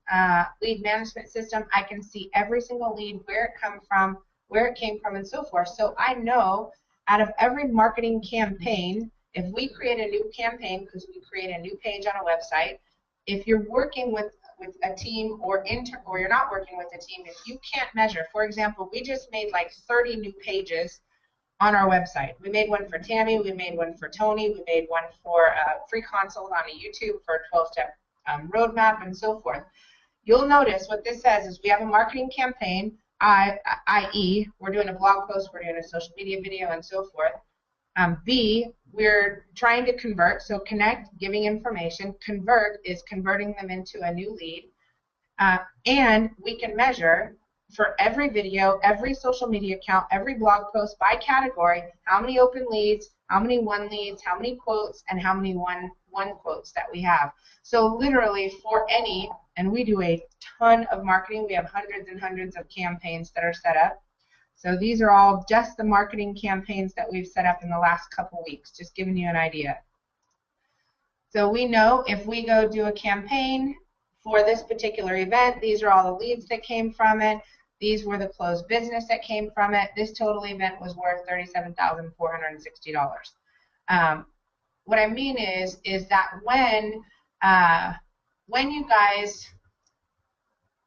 management system. I can see every single lead, where it came from, and so forth. So I know out of every marketing campaign, if we create a new campaign, because we create a new page on a website, if you're working with a team or you're not working with a team, if you can't measure, for example, we just made like 30 new pages on our website. We made one for Tammy, we made one for Tony, we made one for a free consult on a YouTube for a 12-step roadmap, and so forth. You'll notice what this says is we have a marketing campaign, i.e., we're doing a blog post, we're doing a social media video, and so forth. B, we're trying to convert, so connect, giving information. Convert is converting them into a new lead. And we can measure for every video, every social media account, every blog post by category, how many open leads, how many won leads, how many quotes, and how many won quotes that we have. So literally for any, and we do a ton of marketing. We have hundreds and hundreds of campaigns that are set up. So these are all just the marketing campaigns that we've set up in the last couple weeks, just giving you an idea. So we know if we go do a campaign for this particular event, these are all the leads that came from it. These were the closed business that came from it. This total event was worth $37,460. What I mean is that when you guys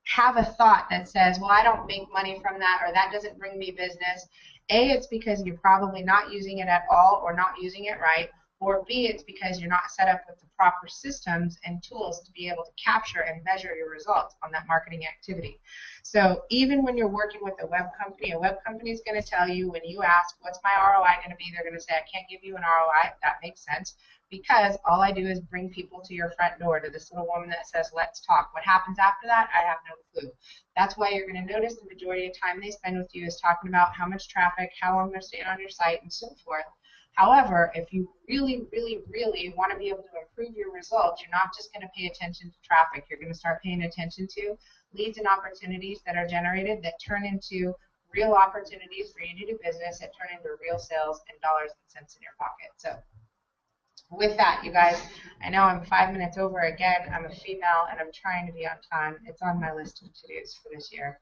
have a thought that says, well, I don't make money from that, or that doesn't bring me business, A, it's because you're probably not using it at all or not using it right, or B, it's because you're not set up with the proper systems and tools to be able to capture and measure your results on that marketing activity. So even when you're working with a web company is going to tell you, when you ask, what's my ROI going to be, they're going to say, I can't give you an ROI. That makes sense, because all I do is bring people to your front door, to this little woman that says, let's talk. What happens after that, I have no clue. That's why you're going to notice the majority of time they spend with you is talking about how much traffic, how long they're staying on your site, and so forth. However, if you really, really, really want to be able to improve your results, you're not just going to pay attention to traffic. You're going to start paying attention to leads and opportunities that are generated that turn into real opportunities for you to do business, that turn into real sales and dollars and cents in your pocket. So with that, you guys, I know I'm 5 minutes over again. I'm a female and I'm trying to be on time. It's on my list of to-dos for this year.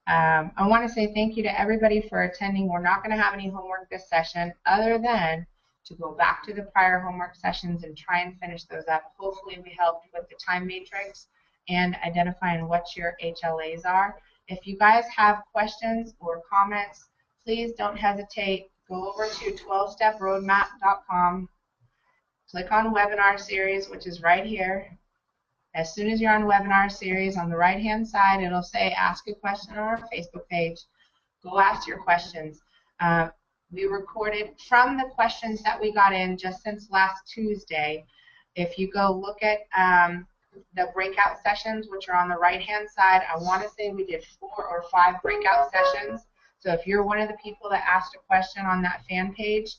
I want to say thank you to everybody for attending. We're not going to have any homework this session other than to go back to the prior homework sessions and try and finish those up. Hopefully we helped with the time matrix and identifying what your HLAs are. If you guys have questions or comments, please don't hesitate. Go over to 12steproadmap.com, click on webinar series, which is right here. As soon as you're on webinar series, on the right-hand side, it'll say ask a question on our Facebook page. Go ask your questions. We recorded from the questions that we got in just since last Tuesday. If you go look at the breakout sessions, which are on the right-hand side, I want to say we did 4 or 5 breakout sessions. So if you're one of the people that asked a question on that fan page,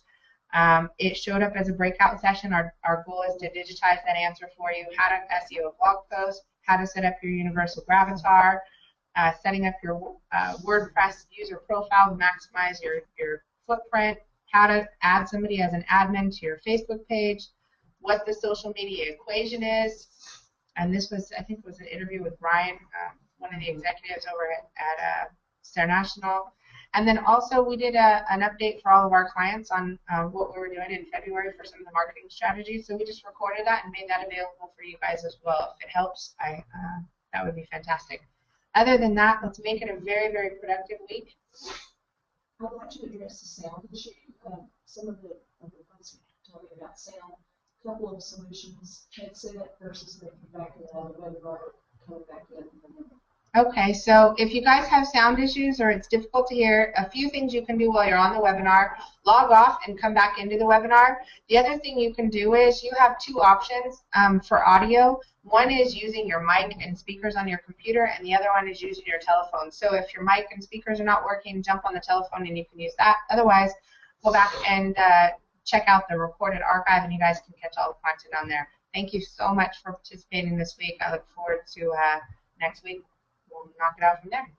it showed up as a breakout session. Our goal is to digitize that answer for you, how to SEO a blog post, how to set up your universal gravatar, setting up your WordPress user profile to maximize your footprint, how to add somebody as an admin to your Facebook page, what the social media equation is. And this was, I think, was an interview with Brian, one of the executives over at Star National. And then also we did an update for all of our clients on what we were doing in February for some of the marketing strategies. So we just recorded that and made that available for you guys as well. If it helps, that would be fantastic. Other than that, let's make it a very, very productive week. I would like to address the sound issue. Some of the folks talking about sound, a couple of solutions, headset versus the back of the webinar, coming back in. Okay, so if you guys have sound issues or it's difficult to hear, a few things you can do while you're on the webinar: log off and come back into the webinar. The other thing you can do is you have 2 options for audio. One is using your mic and speakers on your computer, and the other one is using your telephone. So if your mic and speakers are not working, jump on the telephone and you can use that. Otherwise, go back and check out the recorded archive and you guys can catch all the content on there. Thank you so much for participating this week. I look forward to next week. We'll knock it out from there.